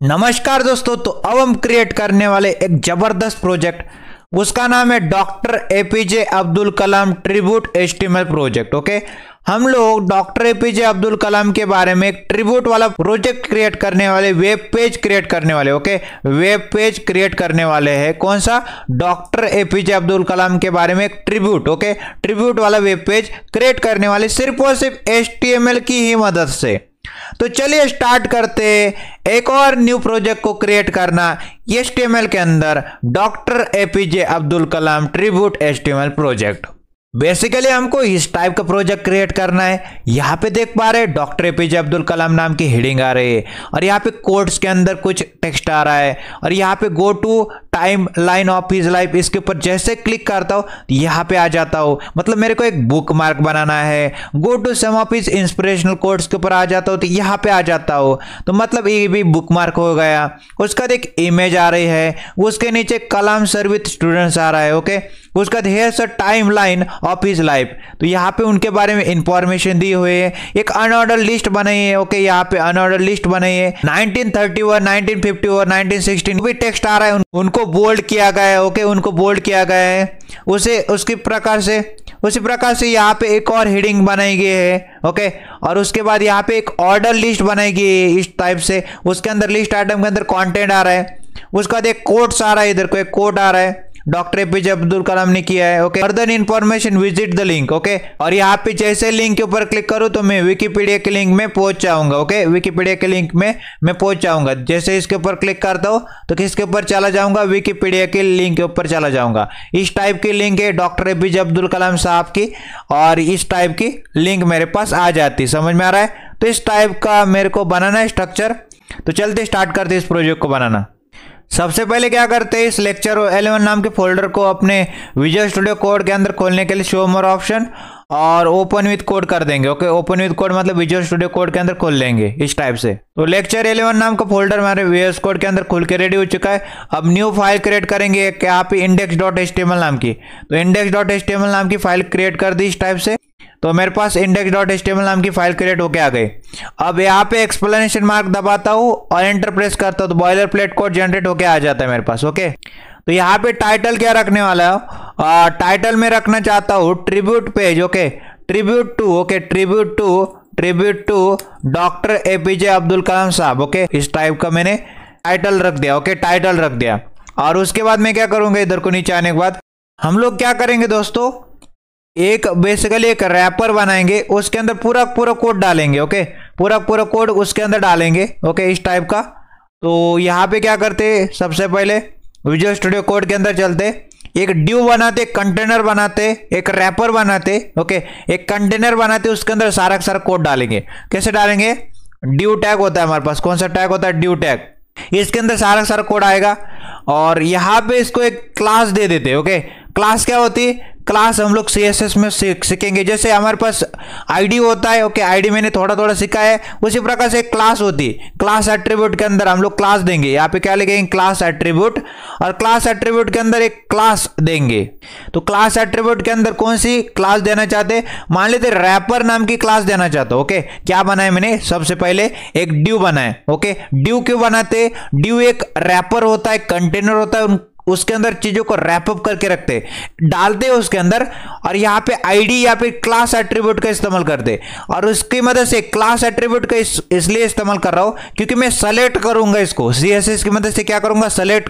नमस्कार दोस्तों। तो अब हम क्रिएट करने वाले एक जबरदस्त प्रोजेक्ट, उसका नाम है डॉक्टर एपीजे अब्दुल कलाम ट्रिब्यूट एचटीएमएल प्रोजेक्ट। ओके, हम लोग डॉक्टर एपीजे अब्दुल कलाम के बारे में एक ट्रिब्यूट वाला प्रोजेक्ट क्रिएट करने वाले, वेब पेज क्रिएट करने वाले। ओके, वेब पेज क्रिएट करने वाले हैं। कौन सा? डॉक्टर एपीजे अब्दुल कलाम के बारे में एक ट्रिब्यूट। ओके, ट्रिब्यूट वाला वेब पेज क्रिएट करने वाले सिर्फ और सिर्फ एचटीएमएल की ही मदद से। तो चलिए स्टार्ट करते एक और न्यू प्रोजेक्ट को क्रिएट करना एचटीएमएल के अंदर, डॉक्टर एपीजे अब्दुल कलाम ट्रिब्यूट एचटीएमएल प्रोजेक्ट। बेसिकली हमको इस टाइप का प्रोजेक्ट क्रिएट करना है। यहाँ पे देख पा रहे हैं डॉक्टर एपीजे अब्दुल कलाम नाम की हेडिंग आ रही है और यहाँ पे कोट्स के अंदर कुछ टेक्स्ट आ रहा है और यहाँ पे go to time line of his life, इसके ऊपर जैसे क्लिक करता हूँ यहाँ पे आ जाता हूँ। मतलब मेरे को एक बुक मार्क बनाना है, go to some of his inspirational quotes के ऊपर आ जाता हूँ तो यहाँ पे आ जाता हूँ। तो मतलब ये भी बुक मार्क हो गया। उसका एक इमेज आ रही है, उसके नीचे कलाम सर विथ स्टूडेंट्स आ रहा है। ओके, उसका hairs a time line of his life, तो यहाँ पे उनके बारे में इंफॉर्मेशन दी हुई है। एक अनऑर्डर लिस्ट बनाई है। ओके, यहाँ पे अनऑर्डर लिस्ट बनाई है। 1931, 1951, 1916 भी टेक्स्ट आ रहा है, उनको बोल्ड किया गया है। ओके, उनको बोल्ड किया गया है। उसी प्रकार से यहाँ पे एक और हेडिंग बनाई गई है। ओके, और उसके बाद यहाँ पे एक ऑर्डर लिस्ट बनाई गई है इस टाइप से। उसके अंदर लिस्ट आइटम के अंदर कंटेंट आ रहा है। उसका बाद एक कोट्स आ रहा है, इधर को एक कोट आ रहा है, डॉक्टर एपीजे अब्दुल कलाम ने किया है। Okay, further information visit the link. Okay, और यहाँ पे जैसे लिंक के ऊपर क्लिक करूँ तो मैं विकिपीडिया के लिंक में पहुंच जाऊंगा। ओके, विकिपीडिया के लिंक में मैं पहुंच जाऊंगा। जैसे इसके ऊपर क्लिक करता हूँ तो किसके ऊपर चला जाऊंगा? विकिपीडिया के लिंक के ऊपर चला जाऊंगा। इस टाइप की लिंक है डॉक्टर एपीजे अब्दुल कलाम साहब की, और इस टाइप की लिंक मेरे पास आ जाती। समझ में आ रहा है? तो इस टाइप का मेरे को बनाना है स्ट्रक्चर। तो चलते स्टार्ट करते इस प्रोजेक्ट को बनाना। सबसे पहले क्या करते हैं, इस लेक्चर 11 नाम के फोल्डर को अपने विजुअल स्टूडियो कोड के अंदर खोलने के लिए शो मोर ऑप्शन और ओपन विद कोड कर देंगे। ओके, ओपन विद कोड मतलब विजुअल स्टूडियो कोड के अंदर खोल लेंगे इस टाइप से। तो लेक्चर 11 नाम का फोल्डर हमारे वीएस कोड के अंदर खुल के रेडी हो चुका है। अब न्यू फाइल क्रिएट करेंगे यहाँ पे index.html नाम की। तो index.html नाम की फाइल क्रिएट कर दी इस टाइप से। तो मेरे पास index.html नाम की फाइल क्रिएट होके आ गई। अब यहाँ पे एक्सप्लेनेशन मार्क दबाता हूँ और एंटर प्रेस करता हूँ तो बॉयलर प्लेट कोड जनरेट होके आ जाता है मेरे पास। ओके, तो यहाँ पे टाइटल क्या रखने वाला है? टाइटल में रखना चाहता हूँ tribute page. Okay, tribute to. Okay, tribute to doctor APJ Abdul Kalam साहब। ओके, इस टाइप का मैंने टाइटल रख दिया। ओके, टाइटल रख दिया। और उसके बाद मैं क्या करूंगा, इधर को नीचे आने के बाद हम लोग क्या करेंगे दोस्तों, बेसिकली एक रैपर बनाएंगे, उसके अंदर पूरा कोड डालेंगे। ओके, पूरा कोड उसके अंदर डालेंगे। ओके, इस टाइप का। तो यहाँ पे क्या करते, सबसे पहले विजुअल स्टूडियो कोड के अंदर चलते, एक ड्यू बनाते, कंटेनर बनाते, एक रैपर बनाते। ओके, एक कंटेनर बनाते, उसके अंदर सारा कोड डालेंगे। कैसे डालेंगे? ड्यू टैग होता है हमारे पास। कौन सा टैग होता है? Due tag. इसके अंदर सारा कोड आएगा और यहाँ पे इसको एक क्लास दे देते। ओके, क्लास क्या होती है? क्लास हम लोग CSS में सीखेंगे। जैसे हमारे पास आईडी होता है। ओके, आईडी मैंने थोड़ा सीखा है, उसी प्रकार से एक क्लास होती है। क्लास एट्रीब्यूट के अंदर हम लोग क्लास देंगे। यहाँ पे क्या लिखेंगे? Class attribute. और क्लास एट्रीब्यूट के अंदर एक क्लास देंगे। तो क्लास एट्रीब्यूट के अंदर कौन सी क्लास देना चाहते? मान लेते रैपर नाम की क्लास देना चाहते हो। ओके, क्या बनाया मैंने? सबसे पहले एक ड्यू बनाया। ओके, ड्यू क्यों बनाते? ड्यू एक रैपर होता है, कंटेनर होता है, उसके अंदर चीजों को रैप अप करके रखते, डालते हैं उसके अंदर। और यहाँ पे आईडी या फिर क्लास एट्रीब्यूट का इस्तेमाल करते। और उसकी मदद से क्लास एट्रीब्यूट का इसलिए इस्तेमाल कर रहा हूं क्योंकि मैं सेलेक्ट करूंगा इसको। CSS की मदद से क्या करूंगा? सेलेक्ट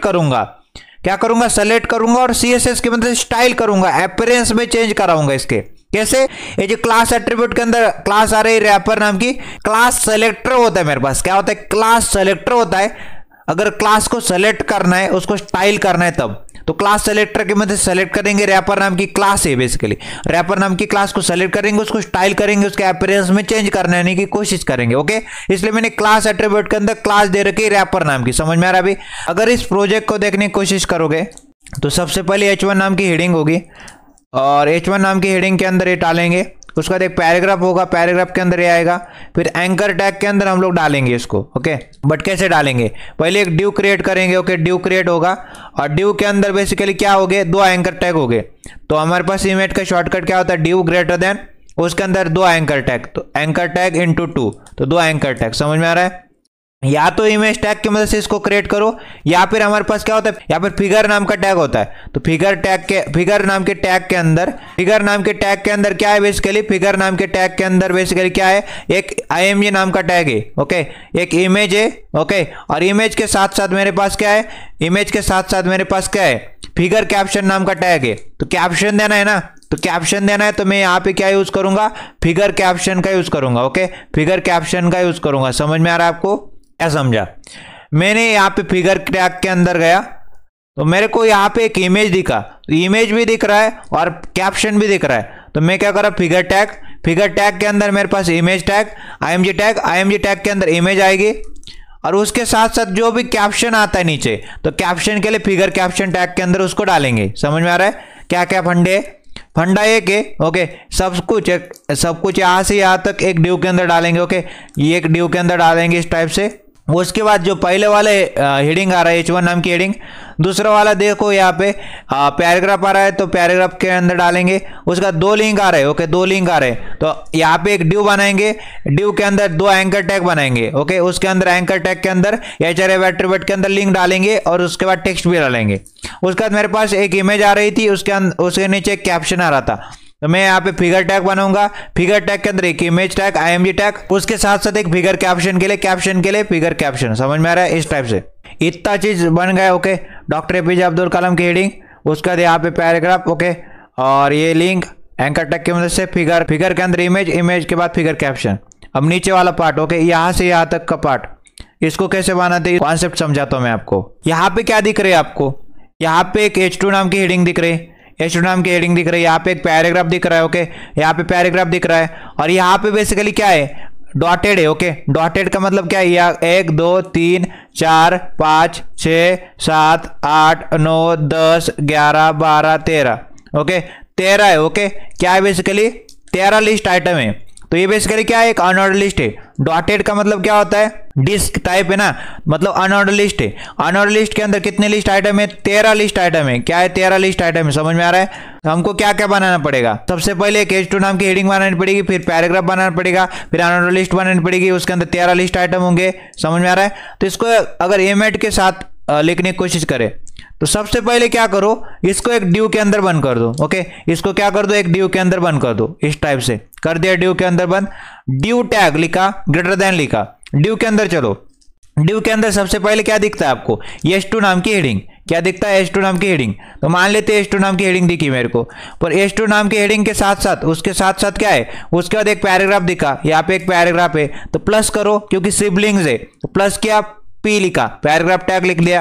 करूंगा और CSS की मदद से स्टाइल करूंगा, अपीयरेंस में चेंज कराऊंगा इसके। कैसे? ये जो क्लास एट्रीब्यूट के अंदर क्लास आ रही है रैपर नाम की, क्लास सेलेक्टर होता है मेरे पास। क्या होता है? क्लास सेलेक्टर होता है। अगर क्लास को सेलेक्ट करना है, उसको स्टाइल करना है तब तो क्लास सेलेक्टर की मदद से सेलेक्ट करेंगे। रैपर नाम की क्लास है बेसिकली, रैपर नाम की क्लास को सेलेक्ट करेंगे, उसको स्टाइल करेंगे, उसके अपीयरेंस में चेंज करने की कोशिश करेंगे। ओके, इसलिए मैंने क्लास एट्रीब्यूट के अंदर क्लास दे रखी है रैपर नाम की। समझ में आ रहा है? अभी अगर इस प्रोजेक्ट को देखने की कोशिश करोगे तो सबसे पहले H1 नाम की हेडिंग होगी और H1 नाम की हेडिंग के अंदर ये डालेंगे। उसका एक पैराग्राफ होगा, पैराग्राफ के अंदर ये आएगा। फिर एंकर टैग के अंदर हम लोग डालेंगे इसको। ओके, बट कैसे डालेंगे? पहले एक ड्यू क्रिएट करेंगे। ओके, ड्यू क्रिएट होगा और ड्यू के अंदर बेसिकली क्या हो गए? 2 एंकर टैग हो गए। तो हमारे पास इमेज का शॉर्टकट क्या होता है? ड्यू ग्रेटर देन, उसके अंदर 2 एंकर टैग, तो एंकर टैग इंटू 2, तो 2 एंकर टैग। समझ में आ रहा है? या तो इमेज टैग की मदद से इसको क्रिएट करो, या फिर हमारे पास क्या होता है, यहाँ पर फिगर नाम का टैग होता है। तो फिगर नाम के टैग के अंदर क्या है बेसिकली, फिगर नाम के टैग के अंदर बेसिकली क्या है, एक img नाम का टैग है। ओके, एक इमेज है। ओके, और इमेज के साथ साथ मेरे पास क्या है, फिगर कैप्शन नाम का टैग है। तो कैप्शन देना है ना, तो मैं यहाँ पे क्या यूज करूंगा, फिगर कैप्शन का यूज करूंगा। ओके, फिगर कैप्शन का यूज करूंगा। समझ में आ रहा है आपको, क्या समझा? मैंने यहाँ पे फिगर टैग के अंदर गया तो मेरे को यहाँ पे एक इमेज दिखा, तो इमेज भी दिख रहा है और कैप्शन भी दिख रहा है। तो मैं क्या करा, फिगर टैग के अंदर मेरे पास इमेज टैग, img टैग के अंदर इमेज आएगी, और उसके साथ साथ जो भी कैप्शन आता है नीचे, तो कैप्शन के लिए फिगर कैप्शन टैग के अंदर उसको डालेंगे। समझ में आ रहा है क्या क्या फंडा एक है। ओके, सब कुछ यहाँ से यहाँ तक एक डिव के अंदर डालेंगे। ओके, ये एक डिव के अंदर डालेंगे इस टाइप से। उसके बाद जो पहले वाले हेडिंग आ रहा है H1 नाम की हेडिंग, दूसरा वाला देखो यहाँ पे पैराग्राफ आ रहा है, तो पैराग्राफ के अंदर डालेंगे। उसका 2 लिंक आ रहे हैं। ओके, 2 लिंक आ रहे हैं, तो यहाँ पे एक डिव बनाएंगे, डिव के अंदर 2 एंकर टैग बनाएंगे। ओके, उसके अंदर एंकर टैग के अंदर href एट्रीब्यूट के अंदर लिंक डालेंगे और उसके बाद टेक्स्ट भी डालेंगे। उसके बाद मेरे पास एक इमेज आ रही थी, उसके नीचे एक कैप्शन आ रहा था, तो मैं यहाँ पे फिगर टैग बनाऊंगा। फिगर टैग के अंदर एक इमेज टैग img टैग, उसके साथ साथ एक फिगर कैप्शन के लिए फिगर कैप्शन। समझ में आ रहा है, इस टाइप से इतना चीज बन गया। ओके, डॉक्टर एपीजे अब्दुल कलाम की हेडिंग, उसके बाद यहाँ पे पैराग्राफ। ओके, और ये लिंक एंकर टैग की मदद से फिगर के अंदर इमेज के बाद फिगर कैप्शन। अब नीचे वाला पार्ट, ओके, यहाँ से यहाँ तक का पार्ट, इसको कैसे बनाते हैं कॉन्सेप्ट समझाता हूँ मैं आपको। यहाँ पे क्या दिख रही है आपको, यहाँ पे एक H2 नाम की हेडिंग दिख रही है, यहाँ पे एक पैराग्राफ दिख रहा है। ओके, यहाँ पे पैराग्राफ दिख रहा है, और यहाँ पे बेसिकली क्या है, डॉटेड है। ओके, डॉटेड का मतलब क्या है, 1 2 3 4 5 6 7 8 9 10 11 12 13। ओके, 13 है। ओके, क्या है बेसिकली, 13 लिस्ट आइटम है। तो ये बेसिकली क्या है, एक अनऑर्डर लिस्ट है। डॉटेड का मतलब क्या होता है, डिस्क टाइप है ना, मतलब अनऑर्डर लिस्ट है। अनऑर्डर लिस्ट के अंदर कितने लिस्ट आइटम है, 13 लिस्ट आइटम है। क्या है, 13 लिस्ट आइटम है। समझ में आ रहा है, तो हमको क्या क्या बनाना पड़ेगा, सबसे पहले एक H2 नाम की हेडिंग बनानी पड़ेगी, फिर पैराग्राफ बनाना पड़ेगा, फिर अनऑर्डर लिस्ट बनानी पड़ेगी, उसके अंदर 13 लिस्ट आइटम होंगे। समझ में आ रहा है, तो इसको अगर एमेट के साथ लिखने की कोशिश करें तो सबसे पहले क्या करो, इसको एक डिव के अंदर बंद कर दो। ओके, इसको क्या कर दो, एक डिव के अंदर बंद कर दो। इस टाइप से कर दिया, डिव के अंदर बंद, डिव टैग लिखा, ग्रेटर देन लिखा, डिव के अंदर चलो। डिव के अंदर सबसे पहले क्या दिखता है आपको, H2 नाम की हेडिंग। क्या दिखता है, H2 नाम की हेडिंग। तो मान लेते हैं H2 नाम की हेडिंग दिखी मेरे को, पर H2 नाम की हेडिंग के साथ साथ उसके साथ साथ क्या है, उसके बाद एक पैराग्राफ दिखा, यहाँ पे एक पैराग्राफ है, तो प्लस करो क्योंकि सिबलिंग्स है, तो प्लस किया, P लिखा, पैराग्राफ टैग लिख लिया।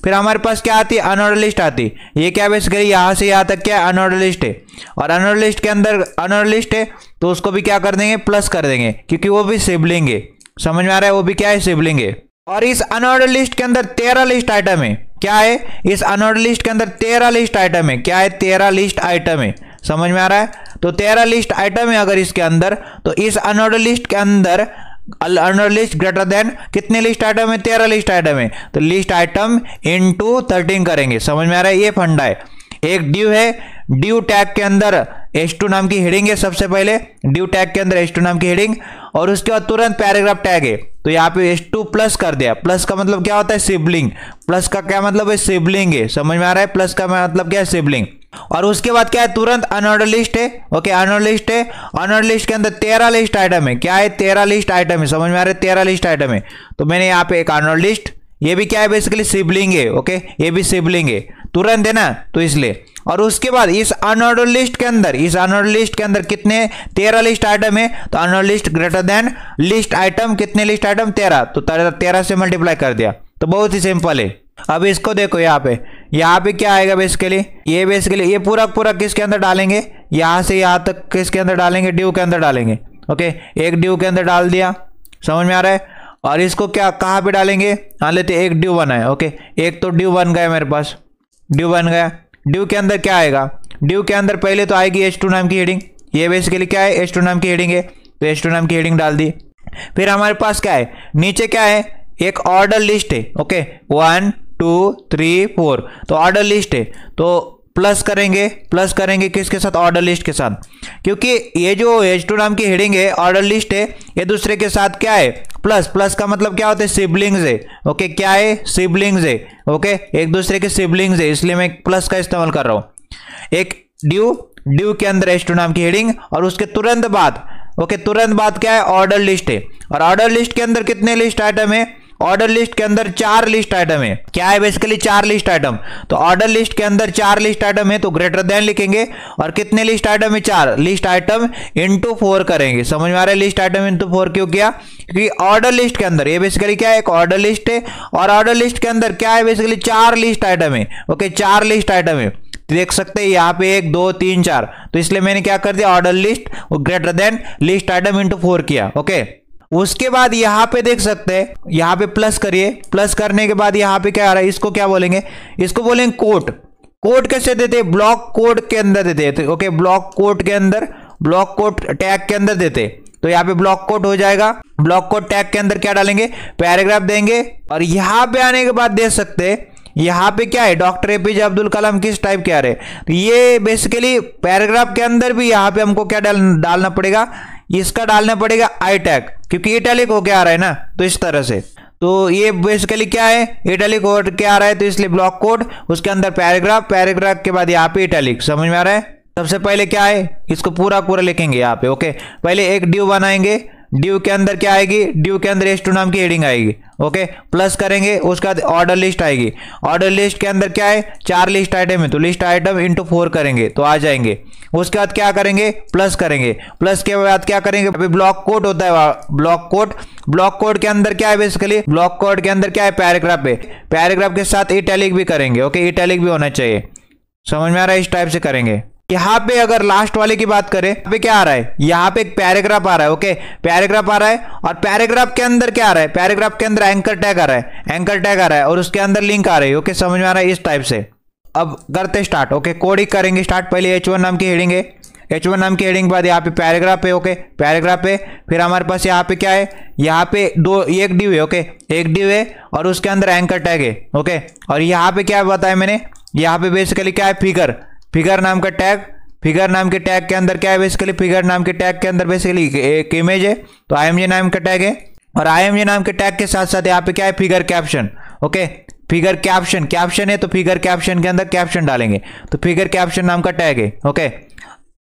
फिर हमारे पास क्या आती है, अनऑर्डर लिस्ट आती। ये क्या बेसिकली यहाँ से यहाँ तक क्या है, अनऑर्डर लिस्ट है, और अनऑर्डर लिस्ट के अंदर अनऑर्डर लिस्ट है, तो उसको भी क्या कर देंगे, प्लस कर देंगे, क्योंकि वो भी सिबलिंग है। समझ में आ रहा है, वो भी क्या है, सिबलिंग है। और इस अनऑर्डर लिस्ट के अंदर 13 लिस्ट आइटम है। क्या है, इस अनऑर्डर लिस्ट के अंदर 13 लिस्ट आइटम है। क्या है, 13 लिस्ट आइटम है। समझ में आ रहा है, तो 13 लिस्ट आइटम है अगर इसके अंदर, तो इस अनऑर्डर लिस्ट के अंदर अनऑर्डर लिस्ट ग्रेटर देन कितने लिस्ट आइटम है, 13 लिस्ट आइटम है, तो लिस्ट आइटम इनटू 13 करेंगे। समझ में आ रहा है, ये फंडा है। एक डिव है, डिव टैग के अंदर H2 नाम की हेडिंग है। सबसे पहले डिव टैग के अंदर H2 नाम की हेडिंग, और उसके बाद तुरंत पैराग्राफ टैग है, तो यहाँ पे H2 प्लस कर दिया। प्लस का मतलब क्या होता है, सिबलिंग। प्लस का क्या मतलब है, सिबलिंग है। समझ में आ रहा है, प्लस का मतलब क्या है, सिबलिंग। और उसके बाद क्या है, तुरंत अनऑर्डर लिस्ट है। ओके, अनऑर्डर लिस्ट है, अनऑर्डर लिस्ट के अंदर 13 लिस्ट आइटम है। क्या है, 13 लिस्ट आइटम है। समझ में आ रहा है, 13 लिस्ट आइटम है। तो मैंने यहाँ पे एक अनऑर्डर लिस्ट, ये भी क्या है बेसिकली, सिबलिंग है। ओके, ये भी सिबलिंग है, तुरंत है ना, तो इसलिए। और उसके बाद इस अनऑर्डर लिस्ट के अंदर कितने, 13 लिस्ट आइटम है, तो unordered list greater than list item, कितने लिस्ट आइटम, 13, तो 13 से मल्टीप्लाई कर दिया। तो बहुत ही सिंपल है। अब इसको देखो, यहाँ पे क्या आएगा बेसिकली, ये पूरा किसके अंदर डालेंगे, यहाँ से यहाँ तक किसके अंदर डालेंगे, डिव के अंदर डालेंगे। ओके, एक डिव के अंदर डाल दिया। समझ में आ रहा है, और इसको क्या कहाँ पे डालेंगे, मान लेते एक डिव बना है। ओके, एक तो डिव बन गया मेरे पास, डिव बन गया। डिव के अंदर क्या आएगा, डिव के अंदर पहले तो आएगी H2 नाम की हेडिंग। ये बेसिकली क्या है, H2 नाम की हेडिंग है, तो H2 नाम की हेडिंग डाल दी। फिर हमारे पास क्या है, नीचे क्या है, एक ऑर्डर लिस्ट है। ओके, 1 2 3 4, तो ऑर्डर लिस्ट है, तो प्लस करेंगे किसके साथ, ऑर्डर लिस्ट के साथ, क्योंकि ये जो H2 नाम की हेडिंग है, ऑर्डर लिस्ट है, ये दूसरे के साथ क्या है, प्लस, प्लस का मतलब क्या होता है, सिबलिंग्स है। ओके, क्या है, सिबलिंग्स है। ओके, एक दूसरे के सिबलिंग्स है, इसलिए मैं प्लस का इस्तेमाल कर रहा हूं। एक ड्यू, ड्यू के अंदर H2 नाम की हेडिंग, और उसके तुरंत बाद, ओके, तुरंत बाद क्या है, ऑर्डर लिस्ट है। और ऑर्डर लिस्ट के अंदर कितने लिस्ट आइटम है, ऑर्डर लिस्ट के अंदर 4 लिस्ट आइटम है। क्या है, बेसिकली 4 लिस्ट आइटम। तो ऑर्डर लिस्ट के अंदर 4 लिस्ट आइटम है, तो ग्रेटर देन लिखेंगे। और कितने लिस्ट आइटम है, 4 लिस्ट आइटम इंटू 4 करेंगे। समझ में आ रहा है, लिस्ट आइटम इंटू 4 क्यों किया, क्योंकि ऑर्डर लिस्ट के अंदर ये बेसिकली क्या है, एक ऑर्डर लिस्ट है, और ऑर्डर लिस्ट के अंदर क्या है, बेसिकली 4 लिस्ट आइटम है। ओके, 4 लिस्ट आइटम है, देख सकते हैं यहाँ पे 1 2 3 4, तो इसलिए मैंने क्या कर दिया, order list greater than list item into 4 किया। ओके, उसके बाद यहाँ पे देख सकते हैं, यहाँ पे प्लस करिए, प्लस करने के बाद यहाँ पे क्या आ रहा है, इसको क्या बोलेंगे, इसको बोलेंगे कोट। कोट कैसे देते हैं, ब्लॉक कोड के अंदर देते हैं। ओके, ब्लॉक कोड के अंदर, ब्लॉक कोड टैग के अंदर देते, तो यहाँ पे ब्लॉक कोड हो जाएगा। ब्लॉक कोड टैग के अंदर क्या डालेंगे, पैराग्राफ देंगे। और यहाँ पे आने के बाद देख सकते हैं, यहाँ पे क्या है, डॉक्टर एपीजे अब्दुल कलाम किस टाइप के आ रहे हैं, तो ये बेसिकली पैराग्राफ के अंदर भी यहाँ पे हमको क्या डालना पड़ेगा, इसका डालना पड़ेगा आई टैग, क्योंकि इटैलिक होके आ रहा है ना, तो इस तरह से। तो ये बेसिकली क्या है, इटैलिक होके आ रहा है, तो इसलिए ब्लॉक कोड, उसके अंदर पैराग्राफ, पैराग्राफ के बाद यहाँ पे इटैलिक। समझ में आ रहा है, सबसे पहले क्या है, इसको पूरा पूरा लिखेंगे यहाँ पे। ओके, पहले एक ड्यू बनाएंगे, ड्यू के अंदर क्या आएगी, ड्यू के अंदर H2 नाम की हेडिंग आएगी। ओके, प्लस करेंगे, उसके बाद ऑर्डर लिस्ट आएगी। ऑर्डर लिस्ट के अंदर क्या है, 4 लिस्ट आइटम है, तो लिस्ट आइटम इंटू 4 करेंगे तो आ जाएंगे। उसके बाद क्या करेंगे, प्लस करेंगे। प्लस के बाद क्या करेंगे, अभी ब्लॉक कोड होता है, ब्लॉक कोड। ब्लॉक कोड के अंदर क्या है, बेसिकली ब्लॉक कोड के अंदर क्या है, पैराग्राफ है। पैराग्राफ के साथ इटैलिक भी करेंगे। ओके, इटैलिक भी होना चाहिए। समझ में आ रहा है, इस टाइप से करेंगे। यहाँ पे अगर लास्ट वाले की बात करें, यहाँ पे क्या आ रहा है, यहाँ पे एक पैराग्राफ आ रहा है। ओके, पैराग्राफ आ रहा है, और पैराग्राफ के अंदर क्या आ रहा है, पैराग्राफ के अंदर एंकर टैग आ रहा है, एंकर टैग आ रहा है, और उसके अंदर लिंक आ रही है। ओके, समझ में आ रहा है, इस टाइप से। अब करते स्टार्ट। ओके, कोडिंग करेंगे स्टार्ट। पहले H1 नाम की हेडिंग है, H1 नाम की हेडिंग के बाद यहाँ पे पैराग्राफ है। ओके, पैराग्राफ है, फिर हमारे पास यहाँ पे क्या है, यहाँ पे एक ड्यू है। ओके, एक ड्यू है, और उसके अंदर एंकर टैग है। ओके, और यहाँ पे क्या बताया मैंने, यहाँ पे बेसिकली क्या है, फिगर, फिगर नाम का टैग। फिगर नाम के टैग के अंदर क्या है, बेसिकली फिगर नाम के टैग के अंदर बेसिकली एक इमेज है, तो IMG नाम का टैग है। और IMG नाम के टैग के साथ साथ यहाँ पे क्या है, figure caption. Okay, figure caption, caption है तो फिगर कैप्शन के अंदर कैप्शन डालेंगे, तो फिगर कैप्शन नाम का टैग है। ओके,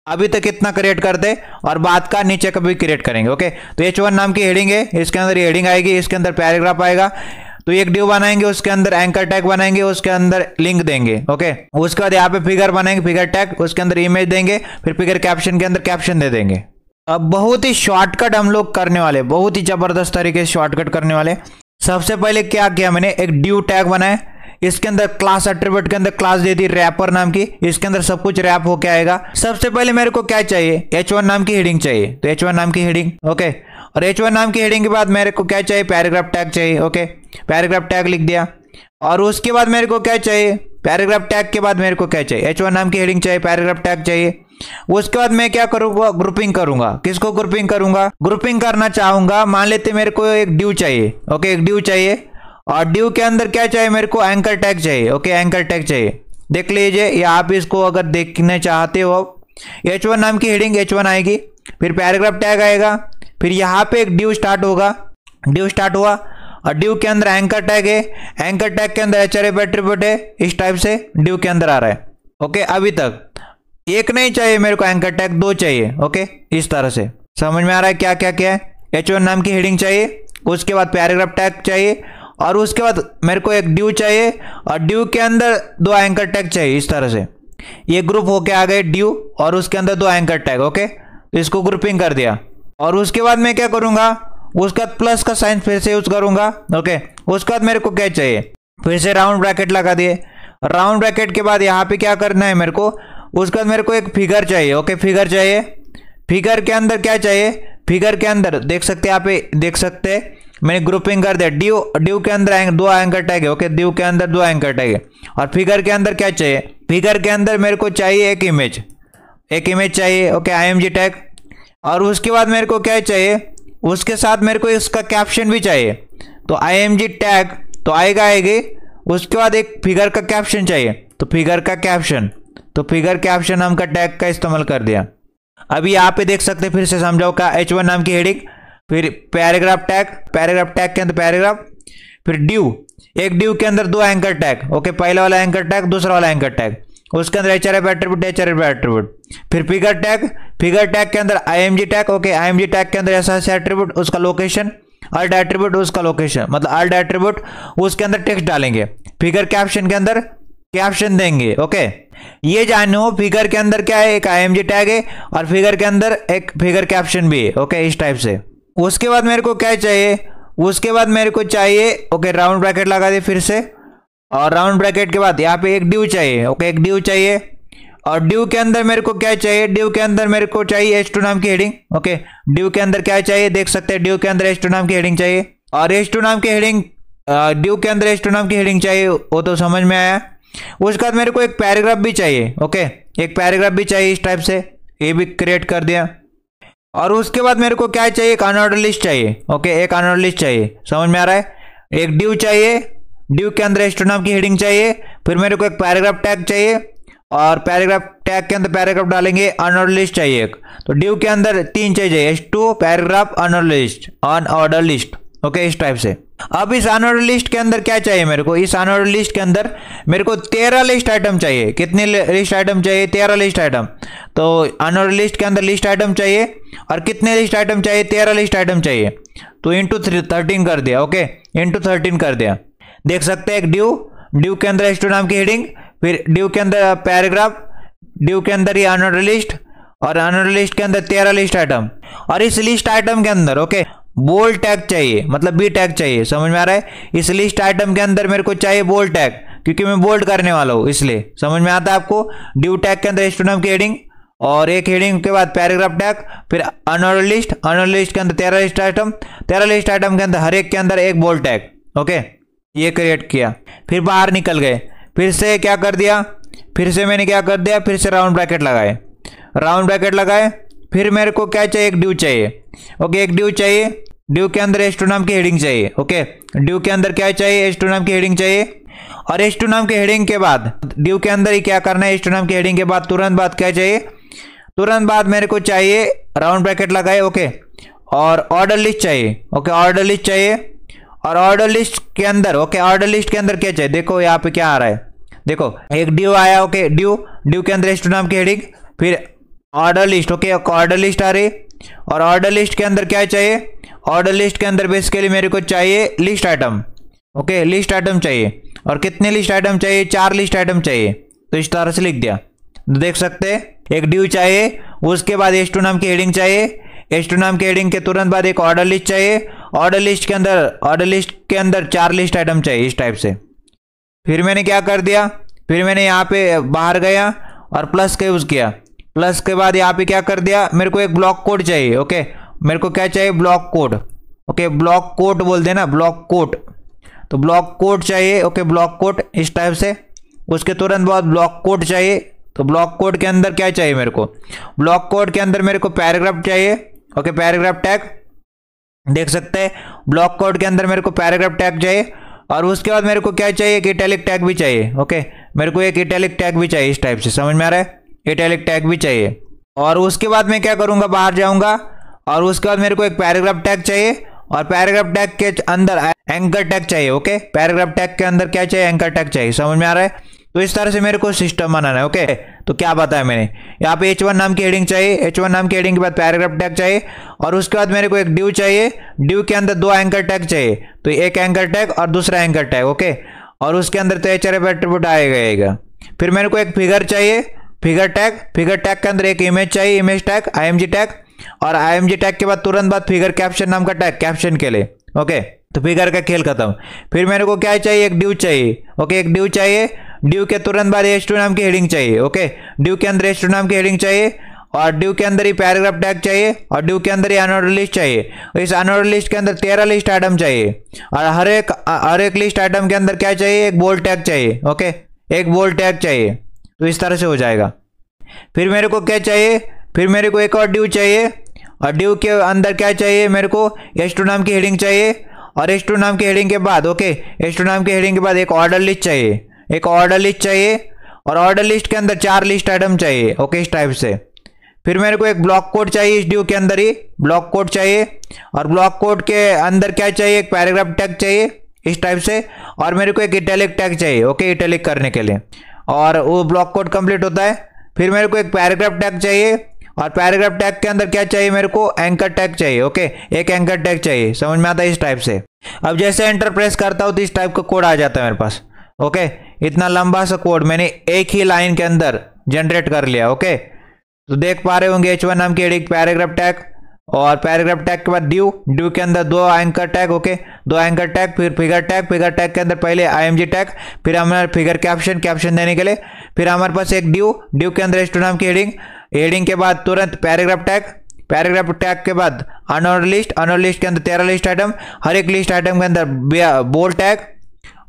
अभी तक इतना क्रिएट करते, और बाद का नीचे का भी क्रिएट करेंगे। ओके, तो H1 नाम की हेडिंग है, इसके अंदर हेडिंग आएगी, इसके अंदर पैराग्राफ आएगा, तो एक ड्यू बनाएंगे, उसके अंदर एंकर टैग बनाएंगे, उसके अंदर लिंक देंगे। ओके, उसके बाद यहाँ पे फिगर बनाएंगे, फिगर टैग, उसके अंदर इमेज देंगे, फिर फिगर कैप्शन के अंदर कैप्शन दे देंगे। अब बहुत ही शॉर्टकट हम लोग करने वाले, बहुत ही जबरदस्त तरीके से शॉर्टकट करने वाले। सबसे पहले क्या किया मैंने, एक ड्यू टैग बनाया, इसके अंदर क्लास एट्रीब्यूट के अंदर क्लास दे दी रैपर नाम की, इसके अंदर सब कुछ रैप होके आएगा। सबसे पहले मेरे को क्या चाहिए, H1 नाम की हेडिंग चाहिए, तो H1 नाम की हेडिंग। ओके, और H1 नाम की हेडिंग के बाद मेरे को क्या चाहिए, पैराग्राफ टैग चाहिए। ओके, पैराग्राफ टैग लिख दिया, और उसके बाद मेरे को क्या चाहिए, पैराग्राफ टैग के बाद मेरे को क्या चाहिए, H1 नाम की हेडिंग चाहिए, पैराग्राफ टैग चाहिए। उसके बाद मैं क्या करूंगा, ग्रुपिंग करूंगा। किसको ग्रुपिंग करूंगा, ग्रुपिंग करना चाहूंगा, मान लेते मेरे को एक ड्यू चाहिए। ओके, एक ड्यू चाहिए, और ड्यू के अंदर क्या चाहिए, मेरे को एंकर टैग चाहिए। ओके, एंकर टैग चाहिए, देख लीजिए यहाँ पे, इसको अगर देखने चाहते हो, H1 नाम की हेडिंग H1 आएगी, फिर पैराग्राफ टैग आएगा, फिर यहाँ पे एक ड्यू स्टार्ट होगा, ड्यू स्टार्ट हुआ, और ड्यू के अंदर एंकर टैग है, एंकर टैग के अंदर HRF एट्रीब्यूट है, इस टाइप से ड्यू के अंदर आ रहा है। ओके, अभी तक एक नहीं चाहिए मेरे को, एंकर टैग 2 चाहिए। ओके, इस तरह से समझ में आ रहा है क्या क्या क्या है। H1 नाम की हेडिंग चाहिए, उसके बाद पैराग्राफ टैग चाहिए, और उसके बाद मेरे को एक ड्यू चाहिए, और ड्यू के अंदर 2 एंकर टैग चाहिए। इस तरह से ये ग्रुप होके आ गए ड्यू, और उसके अंदर 2 एंकर टैग। ओके, तो इसको ग्रुपिंग कर दिया, और उसके बाद मैं क्या करूंगा, उसका प्लस का साइन फिर से यूज करूंगा। ओके, उसके बाद मेरे को क्या चाहिए, फिर से राउंड ब्रैकेट लगा दिए। राउंड ब्रैकेट के बाद यहाँ पे क्या करना है मेरे को, उसके बाद मेरे को एक फिगर चाहिए। ओके, फिगर चाहिए, फिगर के अंदर क्या चाहिए, फिगर के अंदर देख सकते हैं, यहाँ पे देख सकते हैं मैंने ग्रुपिंग कर दिया। ड्यू के अंदर 2 एंकर टैग है। ओके, ड्यू के अंदर 2 एंकर टैग है, और फिगर के अंदर क्या चाहिए, फिगर के अंदर मेरे को चाहिए एक इमेज, एक इमेज चाहिए। ओके, IMG टैग, और उसके बाद मेरे को क्या चाहिए, उसके साथ मेरे को इसका कैप्शन भी चाहिए, तो IMG टैग तो आएगी। उसके बाद एक फिगर का कैप्शन चाहिए, तो फिगर का कैप्शन, तो फिगर कैप्शन नाम का टैग का इस्तेमाल कर दिया। अभी यहाँ पे देख सकते, फिर से समझाओ का, H1 नाम की हेडिंग, फिर पैराग्राफ टैग के अंदर पैराग्राफ, फिर ड्यू, एक ड्यू के अंदर दो एंकर टैग, ओके, पहला वाला एंकर टैग, दूसरा वाला एंकर टैग, उसके अंदर एचआरएफ एट्रीब्यूट, फिर फिगर टैग के अंदर IMG tag, okay, IMG tag के अंदर ऐसा एट्रीब्यूट उसका लोकेशन, अल्ट एट्रीब्यूट उसका लोकेशन, मतलब अल्ट एट्रीब्यूट उसके अंदर टेक्स्ट डालेंगे, फिगर कैप्शन के अंदर कैप्शन देंगे, ओके। ये जानो फिगर के अंदर क्या है, एक आईएमजी टैग है और फिगर के अंदर एक फिगर कैप्शन भी है, ओके, इस टाइप से। उसके बाद मेरे को क्या चाहिए, उसके बाद मेरे को चाहिए, ओके, राउंड ब्रैकेट लगा दे फिर से, और राउंड ब्रैकेट के बाद यहाँ पे एक ड्यू चाहिए, ओके, एक ड्यू चाहिए, और ड्यू के अंदर मेरे को क्या चाहिए, ड्यू के अंदर मेरे को चाहिए H2 नाम की हेडिंग, ओके, ड्यू के अंदर क्या चाहिए देख सकते हैं, ड्यू के अंदर H2 नाम की हेडिंग चाहिए, और H2 नाम की हेडिंग, ड्यू के अंदर H2 नाम की हेडिंग चाहिए, वो तो समझ में आया। उसके बाद मेरे को एक पैराग्राफ भी चाहिए, ओके, एक पैराग्राफ भी चाहिए इस टाइप से, ये भी क्रिएट कर दिया। और उसके बाद मेरे को क्या चाहिए, एक अनऑर्डर लिस्ट चाहिए, ओके, एक अनऑर्डर लिस्ट चाहिए, समझ में आ रहा है। एक ड्यू चाहिए, ड्यू के अंदर H2 नाम की हेडिंग चाहिए, फिर मेरे को एक पैराग्राफ टैग चाहिए, और पैराग्राफ टैग के अंदर पैराग्राफ डालेंगे, अनऑर्डर लिस्ट चाहिए एक, तो ड्यू के अंदर तीन चाहिए, H2, paragraph, unordered list, okay, इस टाइप से। अब इस अनऑर्डर लिस्ट के अंदर क्या चाहिए मेरे को, इस अनऑर्डर लिस्ट के अंदर मेरे को 13 लिस्ट आइटम चाहिए। कितने लिस्ट आइटम चाहिए, 13 लिस्ट आइटम। तो अनऑर्डर लिस्ट के अंदर लिस्ट आइटम चाहिए, और कितने लिस्ट आइटम चाहिए, 13 लिस्ट आइटम चाहिए, तो इंटू 13 कर दिया, ओके, इंटू 13 कर दिया। देख सकते हैं एक ड्यू के अंदर H2 नाम की हेडिंग, फिर ड्यू के अंदर पैराग्राफ, ड्यू के अंदर ये अनऑर्डर लिस्ट, और अनऑर्डर लिस्ट के अंदर 13 लिस्ट आइटम, और इस लिस्ट आइटम के अंदर, ओके, बोल्ड टैग चाहिए, मतलब बी टैग चाहिए, समझ में आ रहा है। इस लिस्ट आइटम के अंदर मेरे को चाहिए बोल्ड टैग, क्योंकि मैं बोल्ड करने वाला हूँ, इसलिए समझ में आता है आपको। ड्यू टैग के अंदर H2 नाम की हेडिंग, और एक हेडिंग के बाद पैराग्राफ टैग, फिर अनऑर्डर लिस्ट के अंदर 13 लिस्ट आइटम, 13 लिस्ट आइटम के अंदर हर एक के अंदर एक बोल्ड टैग, ओके, ये क्रिएट किया। फिर बाहर निकल गए, फिर से क्या कर दिया, फिर से मैंने क्या कर दिया, फिर से राउंड ब्रैकेट लगाए, फिर मेरे को क्या चाहिए, एक ड्यू चाहिए, ओके, एक ड्यू चाहिए, ड्यू के अंदर H2 नाम की हेडिंग चाहिए, ओके, ड्यू के अंदर क्या चाहिए, H2 नाम की हेडिंग चाहिए, और H2 नाम की हेडिंग के बाद ड्यू के अंदर ही क्या करना है, H2 नाम की हेडिंग के बाद तुरंत बाद क्या चाहिए, तुरंत बाद मेरे को चाहिए राउंड ब्रैकेट लगाए, ओके, और ऑर्डर लिस्ट चाहिए, ओके, ऑर्डर लिस्ट चाहिए, और ऑर्डर लिस्ट के अंदर, ओके, ऑर्डर लिस्ट के अंदर क्या चाहिए, देखो यहाँ पे क्या आ रहा है, देखो एक ड्यू आया, ओके, ड्यू के अंदर H2 नाम की हेडिंग, फिर order list, okay, order list आ रही, और ऑर्डर लिस्ट के अंदर क्या चाहिए, ऑर्डर लिस्ट के अंदर बेसिकली मेरे को चाहिए list item, okay, list item चाहिए, और कितने लिस्ट आइटम चाहिए, 4 लिस्ट आइटम चाहिए, तो इस तरह से लिख दिया। देख सकते हैं एक ड्यू चाहिए, उसके बाद H2 नाम की हेडिंग चाहिए, H2 नाम की हेडिंग के तुरंत बाद एक ऑर्डर लिस्ट चाहिए, ऑर्डर लिस्ट के अंदर 4 लिस्ट आइटम चाहिए, इस टाइप से। फिर मैंने क्या कर दिया, फिर मैंने यहाँ पे बाहर गया और प्लस का यूज किया, प्लस के बाद यहाँ पे क्या कर दिया, मेरे को एक ब्लॉक कोड चाहिए, ओके, मेरे को क्या चाहिए, block code, okay, block code बोल देना, ब्लॉक कोड, तो ब्लॉक कोड चाहिए, ओके, ब्लॉक कोड इस टाइप से। उसके तुरंत बाद ब्लॉक कोड चाहिए, तो ब्लॉक कोड के अंदर क्या चाहिए मेरे को, ब्लॉक कोड के अंदर मेरे को पैराग्राफ चाहिए, ओके, पैराग्राफ टैग, देख सकते हैं ब्लॉक कोड के अंदर मेरे को पैराग्राफ टैग चाहिए, और उसके बाद मेरे को क्या चाहिए, एक इटैलिक टैग भी चाहिए, ओके, मेरे को एक इटैलिक टैग भी चाहिए, इस टाइप से, समझ में आ रहा है, इटैलिक टैग भी चाहिए। और उसके बाद मैं क्या करूंगा, बाहर जाऊंगा, और उसके बाद मेरे को एक पैराग्राफ टैग चाहिए, और पैराग्राफ टैग के अंदर एंकर टैग चाहिए, ओके, पैराग्राफ टैग के अंदर क्या चाहिए, एंकर टैग चाहिए, समझ में आ रहा है। तो इस तरह से मेरे को सिस्टम बनाना है, ओके। तो क्या बताया मैंने, यहाँ पे H1 नाम की हेडिंग चाहिए, H1 नाम की हेडिंग के बाद पैराग्राफ टैग चाहिए, और उसके बाद मेरे को एक ड्यू चाहिए, ड्यू के अंदर 2 एंकर टैग चाहिए, तो एक एंकर टैग और दूसरा एंकर टैग, ओके, और उसके अंदर तो एचआरएफ एट्रीब्यूट आएगा। फिर मेरे को एक फिगर चाहिए, फिगर टैग के अंदर एक इमेज चाहिए, इमेज टैग, आईएमजी टैग, और आईएमजी टैग के बाद तुरंत बाद फिगर कैप्शन नाम का टैग, कैप्शन के लिए, ओके, तो फिगर का खेल खत्म। फिर मेरे को क्या चाहिए, एक ड्यू चाहिए, ओके, एक ड्यू चाहिए, ड्यू के तुरंत बाद H2 नाम की हेडिंग चाहिए, ओके, ड्यू के अंदर H2 नाम की हेडिंग चाहिए, और ड्यू के अंदर ही पैराग्राफ टैग चाहिए, और ड्यू के अंदर ही अनऑर्डर लिस्ट चाहिए। इस अनऑर्डर लिस्ट के अंदर 13 लिस्ट आइटम चाहिए, और हर एक लिस्ट आइटम के अंदर क्या चाहिए, एक बोल्ड टैग चाहिए, ओके, एक बोल्ड टैग चाहिए। तो इस तरह से हो जाएगा। फिर मेरे को क्या चाहिए, फिर मेरे को एक और ड्यू चाहिए, और ड्यू के अंदर क्या चाहिए, मेरे को H2 नाम की हेडिंग चाहिए, और H2 नाम की हेडिंग के बाद, ओके, H2 नाम की हेडिंग के बाद एक ऑर्डर लिस्ट चाहिए, एक ऑर्डर लिस्ट चाहिए, और ऑर्डर लिस्ट के अंदर 4 लिस्ट आइटम चाहिए, ओके, इस टाइप से। फिर मेरे को एक ब्लॉक कोड चाहिए, इस ड्यू के अंदर ही ब्लॉक कोड चाहिए, और ब्लॉक कोड के अंदर क्या चाहिए, एक पैराग्राफ टैग चाहिए इस टाइप से, और मेरे को एक इटैलिक टैग चाहिए, ओके, इटैलिक करने के लिए, और वो ब्लॉक कोड कंप्लीट होता है। फिर मेरे को एक पैराग्राफ टैग चाहिए, और पैराग्राफ टैग के अंदर क्या चाहिए, मेरे को एंकर टैग चाहिए, ओके, एक एंकर टैग चाहिए। समझ में आता है इस टाइप से। अब जैसे एंटर प्रेस करता हूँ तो इस टाइप का कोड आ जाता है मेरे पास, ओके। इतना लंबा सा कोड मैंने एक ही लाइन के अंदर जनरेट कर लिया, ओके। तो देख पा रहे होंगे H1 नाम की हेडिंग, पैराग्राफ टैग, और पैराग्राफ टैग के बाद ड्यू के अंदर 2 anchor tag, okay, 2 anchor tag, फिर फिगर टैग के अंदर पहले IMG टैग, फिर हमारे फिगर कैप्शन देने के लिए, फिर हमारे पास एक ड्यू के अंदर H2 नाम की हेडिंग के बाद तुरंत पैराग्राफ टैग के बाद अनऑर्डर लिस्ट के अंदर 13 लिस्ट आइटम, हर एक लिस्ट आइटम के अंदर बोल्ड टैग,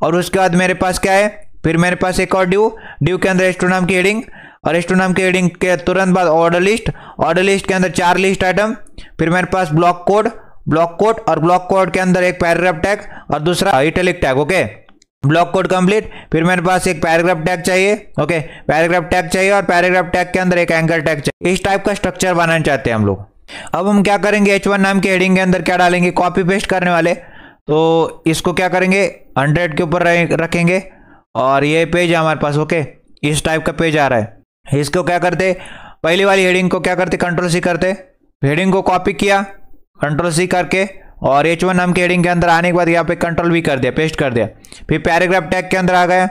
और उसके बाद मेरे पास क्या है, फिर मेरे पास एक और ड्यू के अंदर H2 नाम की हेडिंग, और H2 नाम की हेडिंग के तुरंत बाद ऑर्डर लिस्ट के अंदर 4 लिस्ट आइटम, फिर मेरे पास ब्लॉक कोड, और ब्लॉक कोड के अंदर एक पैराग्राफ टैग और दूसरा italic tag, okay. Block code complete, फिर मेरे पास एक पैराग्राफ टैग चाहिए, ओके, पैराग्राफ टैग चाहिए, और पैराग्राफ टैग के अंदर एक एंकर टैग चाहिए। इस टाइप का स्ट्रक्चर बनाना चाहते हैं हम लोग। अब हम क्या करेंगे, H1 नाम की हेडिंग के अंदर क्या डालेंगे, कॉपी पेस्ट करने वाले, तो इसको क्या करेंगे 100 के ऊपर रखेंगे, और ये पेज है हमारे पास, ओके, इस टाइप का पेज आ रहा है। इसको क्या करते, पहली वाली हेडिंग को क्या करते, Ctrl+C करते, हेडिंग को कॉपी किया Ctrl+C करके, और H1 नाम की हेडिंग के अंदर आने के बाद यहाँ पे Ctrl+V कर दिया, पेस्ट कर दिया। फिर पैराग्राफ टैग के अंदर आ गया,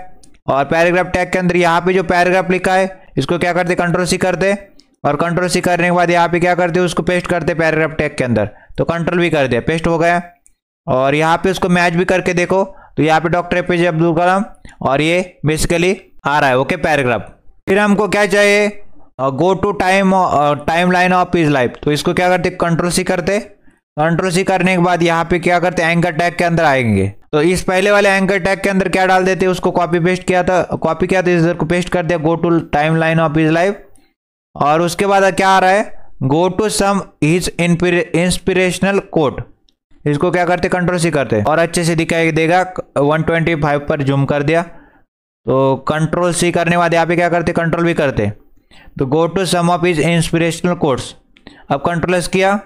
और पैराग्राफ टैग के अंदर यहाँ पे जो पैराग्राफ लिखा है इसको क्या करते, Ctrl+C करते, और Ctrl+C करने के बाद यहाँ पे क्या करते, उसको पेस्ट करते पैराग्राफ टैग के अंदर, तो Ctrl+V कर दिया, पेस्ट हो गया। और यहाँ पे उसको मैच भी करके देखो, तो यहाँ पे डॉक्टर APJ अब्दुल कलाम, और ये बेसिकली आ रहा है, ओके, पैराग्राफ। फिर हमको क्या चाहिए, go to time line of his life, तो इसको क्या करते, Ctrl+C करते, Ctrl+C करने के बाद यहाँ पे क्या करते, एंकर टैग के अंदर आएंगे, तो इस पहले वाले एंकर टैग के अंदर क्या डाल देते, उसको कॉपी किया था इधर को पेस्ट कर दिया, go to time line of his life, और उसके बाद क्या आ रहा है, go to some his inspirational quote, इसको क्या करते, Ctrl+C करते, और अच्छे से दिखाई देगा, 125 पर जूम कर दिया, तो Ctrl+C करने के बाद यहाँ पे क्या करते, Ctrl+V करते, तो go to some of his inspirational quotes. अब Ctrl+S किया,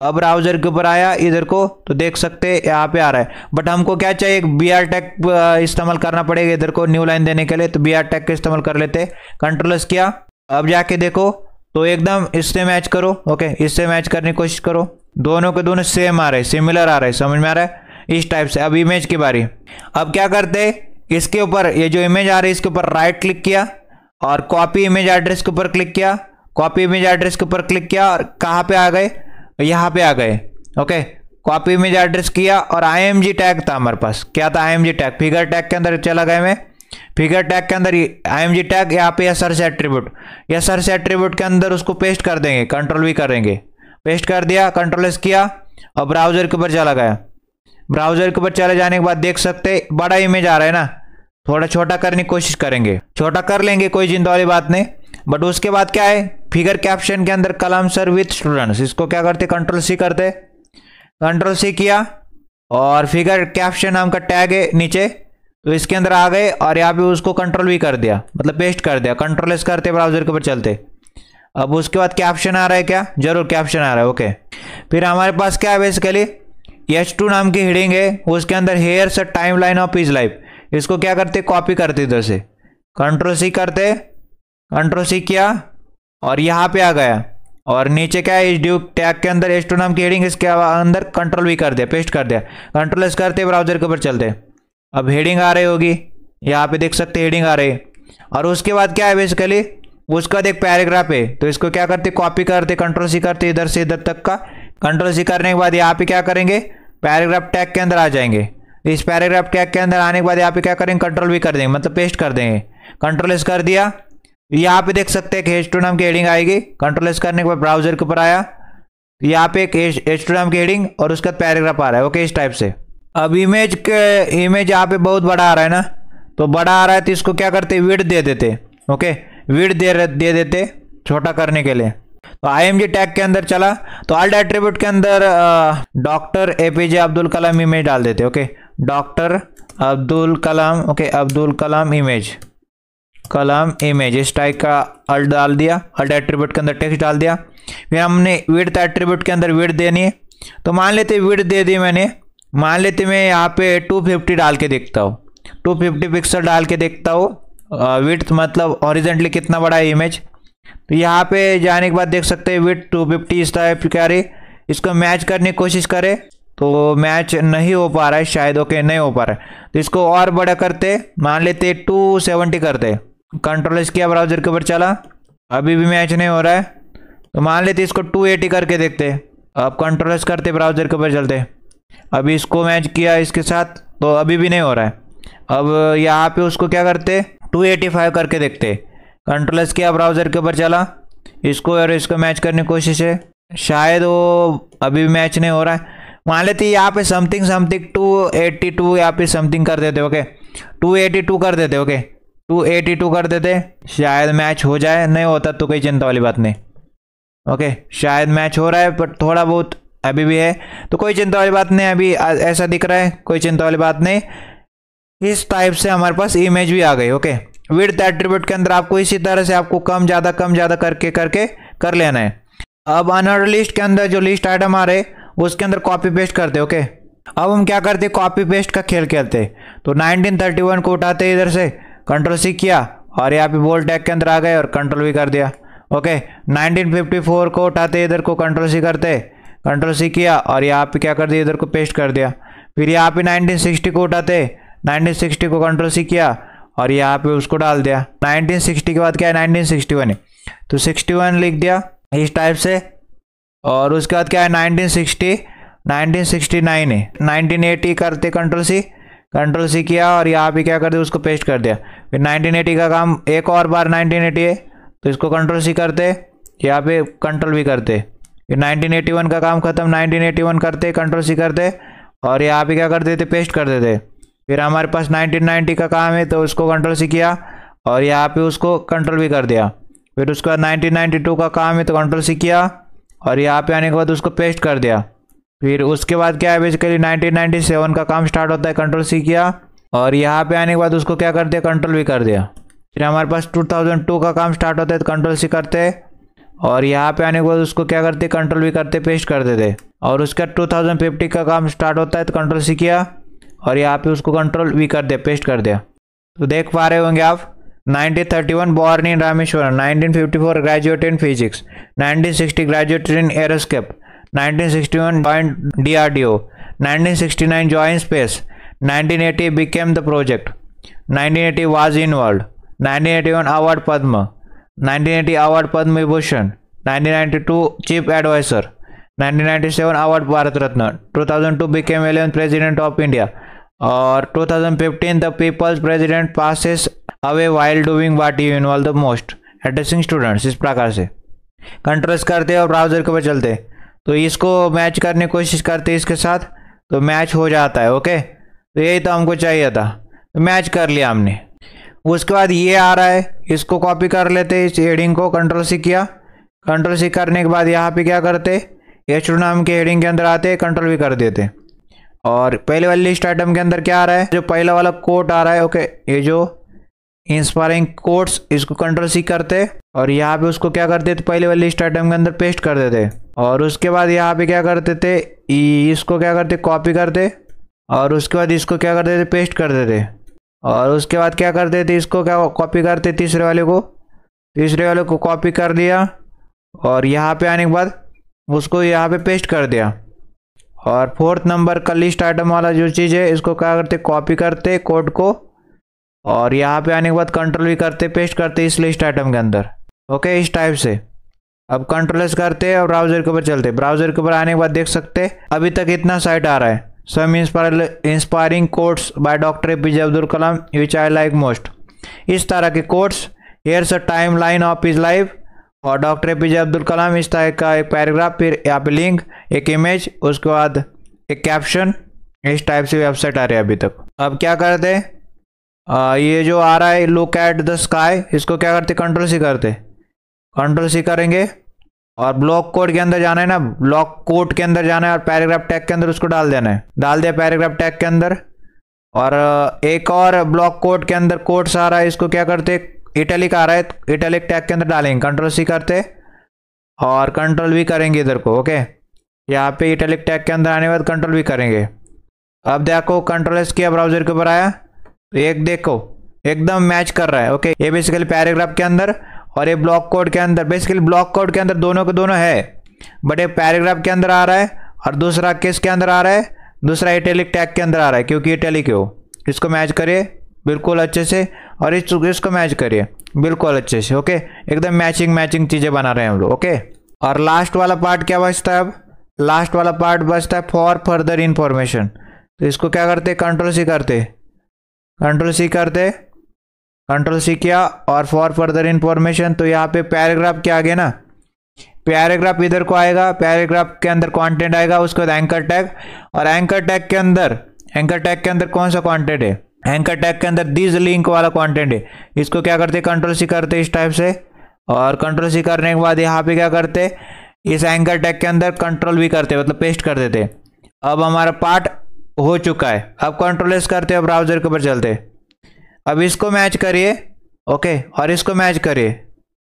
अब ब्राउजर के ऊपर आया इधर को, तो देख सकते यहाँ पे आ रहा है, बट हमको क्या चाहिए, एक BR टैग इस्तेमाल करना पड़ेगा इधर को न्यू लाइन देने के लिए, तो BR टैग का इस्तेमाल कर लेते, Ctrl+S किया। अब जाके देखो तो एकदम इससे मैच करो, ओके, इससे मैच करने की कोशिश करो, दोनों के दोनों सेम आ रहे हैं, सिमिलर आ रहा है, समझ में आ रहा है इस टाइप से। अब इमेज की बारी, अब क्या करते, इसके ऊपर ये जो इमेज आ रही है इसके ऊपर राइट क्लिक किया, और कॉपी इमेज एड्रेस के ऊपर क्लिक किया, और कहाँ पे आ गए, यहाँ पे आ गए, ओके, कॉपी इमेज एड्रेस किया, और IMG टैग था हमारे पास, क्या था, IMG टैग, फिगर टैग के अंदर चला गया मैं, फिगर टैग के अंदर IMG टैग, यहाँ पे सर्च एट्रीब्यूट के अंदर उसको पेस्ट कर देंगे, Ctrl+V करेंगे, पेस्ट कर दिया, Ctrl+S किया, और ब्राउजर के ऊपर चला गया। ब्राउजर के ऊपर चले जाने के बाद देख सकते बड़ा इमेज आ रहा है ना, थोड़ा छोटा करने की कोशिश करेंगे, छोटा कर लेंगे, कोई चिंता वाली बात नहीं। बट उसके बाद क्या है, फिगर कैप्शन के अंदर कलाम सर विथ स्टूडेंट्स, इसको क्या करते, Ctrl+C करते, Ctrl+C किया, और फिगर कैप्शन नाम का टैग है नीचे, तो इसके अंदर आ गए, और यहाँ पे उसको Ctrl+V कर दिया, मतलब पेस्ट कर दिया, Ctrl+S करते, ब्राउजर के ऊपर चलते। अब उसके बाद कैप्शन आ रहा है क्या, जरूर कैप्शन आ रहा है, ओके। फिर हमारे पास क्या है, बेसिकली H2 नाम की हेडिंग है, उसके अंदर hairs a time line of his life, इसको क्या करते, कॉपी करते इधर से, Ctrl+C करते, Ctrl+C किया, और यहाँ पे आ गया, और नीचे क्या है, इस ड्यू टैग के अंदर H2 नाम की हेडिंग, इसके अंदर Ctrl+V कर दिया, पेस्ट कर दिया, Ctrl+S करते, ब्राउजर के ऊपर चलते। अब हेडिंग आ रही होगी, यहाँ पे देख सकते हेडिंग आ रही है, और उसके बाद क्या है, बेसिकली उसका एक पैराग्राफ है, तो इसको क्या करते, कॉपी करते, Ctrl+C करते, इधर से इधर तक का, Ctrl+C करने के बाद यहाँ पे क्या करेंगे, पैराग्राफ टैग के अंदर आ जाएंगे, इस पैराग्राफ टैग के अंदर आने के बाद यहाँ पे क्या करेंगे, Ctrl+V कर देंगे, मतलब पेस्ट कर देंगे, Ctrl+S कर दिया। यहाँ पे देख सकते हैं कि H2 नाम की हेडिंग आएगी, Ctrl+S करने के बाद ब्राउजर के ऊपर आया, यहाँ पे एक H2 नाम की हेडिंग, और उसका पैराग्राफ आ रहा है, ओके, इस टाइप से। अब इमेज यहाँ पे बहुत बड़ा आ रहा है ना, तो बड़ा आ रहा है, तो इसको क्या करते, विड्थ दे देते, ओके, विड्थ दे देते छोटा करने के लिए। तो IMG टैग के अंदर चला, तो ऑल्ट एट्रीब्यूट के अंदर डॉक्टर APJ अब्दुल कलाम इमेज डाल देते, okay, doctor Abdul Kalam, okay, Abdul Kalam image, कलम इमेज, इस टाइप का अल्ट डाल दिया, अल्ट एट्रीब्यूट के अंदर टेक्स्ट डाल दिया। फिर हमने विड्थ एट्रीब्यूट के अंदर विड्थ देनी है, तो मान लेते विड्थ दे दी मैंने, मान लेते मैं यहाँ पे 250 डाल के देखता हूँ, 250 पिक्सल डाल के देखता हूँ। विड्थ मतलब हॉरिजेंटली कितना बड़ा है इमेज, तो यहाँ पे जाने के बाद देख सकते हैं विड्थ 250 इस टाइप क्या रही। इसको मैच करने की कोशिश करें तो मैच नहीं हो पा रहा है शायद, ओके नहीं हो पा रहा है, तो इसको और बड़ा करते, मान लेते 270 करते। कंट्रोल एस किया, ब्राउजर के ऊपर चला, अभी भी मैच नहीं हो रहा है, तो मान लेते इसको 280 करके देखते। अब कंट्रोल एस करते, ब्राउजर के ऊपर चलते, अभी इसको मैच किया इसके साथ, तो अभी भी नहीं हो रहा है। अब यहाँ पे उसको क्या करते 285 करके देखते। कंट्रोल एस किया, ब्राउजर के ऊपर चला, इसको और इसको मैच करने की कोशिश है, शायद वो अभी भी मैच नहीं हो रहा है। मान लेते यहाँ पे समथिंग 282 यहाँ पे समथिंग कर देते, ओके 282 कर देते, ओके 282 कर देते, शायद मैच हो जाए, नहीं होता तो कोई चिंता वाली बात नहीं। ओके शायद मैच हो रहा है पर थोड़ा बहुत अभी भी है, तो कोई चिंता वाली बात नहीं, अभी ऐसा दिख रहा है, कोई चिंता वाली बात नहीं। इस टाइप से हमारे पास इमेज भी आ गई। ओके विड्थ एट्रीब्यूट के अंदर आपको इसी तरह से आपको कम ज़्यादा करके कर लेना है। अब अनऑर्डर लिस्ट के अंदर जो लिस्ट आइटम आ रहे उसके अंदर कॉपी पेस्ट करते। ओके अब हम क्या करते, कॉपी पेस्ट का खेल खेलते, तो 1931 को उठाते इधर से, कंट्रोल सी किया और यहाँ पे बोल्ड टैग के अंदर आ गए और कंट्रोल भी कर दिया। ओके 1954 को उठाते इधर को, कंट्रोल सी करते, कंट्रोल सी किया और यहाँ पे क्या कर दिया, इधर को पेस्ट कर दिया। फिर यहाँ पे 1960 को उठाते, 1960 को कंट्रोल सी किया और यहाँ पे उसको डाल दिया। 1960 के बाद क्या है 1961 है, तो 61 लिख दिया इस टाइप से। और उसके बाद क्या है 1969 है, 1980 करते, कंट्रोल सी किया और यहाँ पे क्या कर दिया, उसको पेस्ट कर दिया। फिर 1980 का काम एक और बार 1980 है, तो इसको कंट्रोल सी करते, यहाँ पे कंट्रोल भी करते। फिर 1981 का काम खत्म, 1981 करते, कंट्रोल सी करते और यहाँ पे क्या कर देते, पेस्ट कर देते। फिर हमारे पास 1990 का काम है, तो उसको कंट्रोल सी किया और यहाँ पे उसको कंट्रोल भी कर दिया। फिर उसके बाद 1992 का काम है, तो कंट्रोल सी किया और यहाँ पे आने के बाद उसको पेस्ट कर दिया। फिर उसके बाद क्या है, बेसिकली 1997 का काम स्टार्ट होता है, कंट्रोल सी किया और यहाँ पे आने के बाद उसको क्या कर दिया, कंट्रोल भी कर दिया। फिर हमारे पास 2002 का काम स्टार्ट होता है, तो कंट्रोल सी करते और यहाँ पे आने के बाद उसको क्या करते, कंट्रोल भी करते, पेस्ट कर देते। और उसका 2050 का काम स्टार्ट होता है, तो कंट्रोल सी किया और यहाँ पे उसको कंट्रोल भी कर दिया, पेस्ट कर दिया। तो देख पा रहे होंगे आप 1931 born in Rameshwaram, 1954 graduate in physics, 1960 graduated in aerospace, 1961 joined DRDO, 1969 joined space, 1980 became the project, 1980 was involved, 1981 award Padma, 1980 award Padma Vibhushan, 1992 chief advisor, 1997 award Bharat Ratna, 2002 became 11th president of India और 2015 the people's president passes away while doing what he involved the most, addressing students। इस प्रकार से control करते और browser के ऊपर चलते, तो इसको मैच करने की कोशिश करते इसके साथ, तो मैच हो जाता है। ओके तो यही तो हमको चाहिए था, तो मैच कर लिया हमने। उसके बाद ये आ रहा है, इसको कॉपी कर लेते, इस हेडिंग को कंट्रोल सी किया, कंट्रोल सी करने के बाद यहाँ पे क्या करते, H2 नाम के हेडिंग के अंदर आते, कंट्रोल भी कर देते। और पहले वाली लिस्ट आइटम के अंदर क्या आ रहा है, जो पहला वाला कोट आ रहा है, ओके ये जो इंस्पायरिंग कोट्स, इसको कंट्रोल सी करते और यहाँ पे उसको क्या करते थे, पहले वाली लिस्ट आइटम के अंदर पेस्ट कर देते। और उसके बाद यहाँ पे क्या करते थे, इसको क्या करते, कॉपी करते और उसके बाद इसको क्या करते थे, पेस्ट कर देते। और उसके बाद क्या करते थे, इसको क्या कॉपी करते, तीसरे वाले को कॉपी कर दिया और यहाँ पे आने के बाद उसको यहाँ पे पेस्ट कर दिया। और फोर्थ नंबर का लिस्ट आइटम वाला जो चीज़ है, इसको क्या करते, कॉपी करते कोड को और यहाँ पे आने के बाद कंट्रोल भी करते, पेस्ट करते इस लिस्ट आइटम के अंदर। ओके इस टाइप से अब कंट्रोल करते और ब्राउजर के ऊपर चलते। ब्राउजर के ऊपर आने के बाद देख सकते अभी तक इतना साइट आ रहा है, some inspiring quotes by doctor APJ Abdul Kalam which I like most. इस तरह के quotes, here's a time line of his life और डॉक्टर एपीजे अब्दुल कलाम, इस तरह का एक पैराग्राफ, फिर यहाँ पे लिंक, एक इमेज, उसके बाद एक कैप्शन। इस टाइप से वेबसाइट आ रही है अभी तक। अब क्या करते, ये जो आ रहा है लुक एट द स्काई, इसको क्या करते, कंट्रोल सी करते, कंट्रोल सी करेंगे और ब्लॉक कोड के अंदर जाना है ना, ब्लॉक कोड के अंदर जाना है और पैराग्राफ टैग के अंदर उसको डाल देना है। डाल दिया पैराग्राफ टैग के अंदर। और एक और ब्लॉक कोड के अंदर कोड्स आ रहा है, इसको क्या करते, इटैलिक आ रहा है, इटैलिक टैग के अंदर डालेंगे, कंट्रोल सी करते और कंट्रोल वी करेंगे इधर को। ओके, यहाँ पे इटैलिक टैग के अंदर आने के बाद कंट्रोल वी करेंगे। अब देखो कंट्रोल एस किया, ब्राउजर के ऊपर आया तो एक देखो एकदम मैच कर रहा है। ओके, ये बेसिकली पैराग्राफ के अंदर और ये ब्लॉक कोड के अंदर, बेसिकली ब्लॉक कोड के अंदर दोनों के दोनों है, बट ये पैराग्राफ के अंदर आ रहा है और दूसरा किसके अंदर आ रहा है, दूसरा इटैलिक टैग के अंदर आ रहा है क्योंकि इटैलिक है वो। इसको मैच करिए बिल्कुल अच्छे से और इसको मैच करिए बिल्कुल अच्छे से। ओके, एकदम मैचिंग चीज़ें बना रहे हैं हम लोग। ओके, और लास्ट वाला पार्ट क्या बचता है, अब लास्ट वाला पार्ट बचता है फॉर फर्दर इंफॉर्मेशन। तो इसको क्या करते, कंट्रोल सी करते, कंट्रोल सी करते, कंट्रोल सी किया और फॉर फर्दर इंफॉर्मेशन। तो यहाँ पे पैराग्राफ के आगे ना, पैराग्राफ इधर को आएगा, पैराग्राफ के अंदर कंटेंट आएगा, उसके बाद एंकर टैग, और एंकर टैग के अंदर कौन सा कंटेंट है, एंकर टैग के अंदर दिस लिंक वाला कंटेंट है। इसको क्या करते, कंट्रोल सी करते इस टाइप से, और कंट्रोल सी करने के बाद यहाँ पे क्या करते, इस एंकर टैग के अंदर कंट्रोल भी करते, मतलब पेस्ट कर देते। अब हमारा पार्ट हो चुका है। अब कंट्रोल एस करते हैं, ब्राउजर के ऊपर चलते, अब इसको मैच करिए। ओके, और इसको मैच करिए,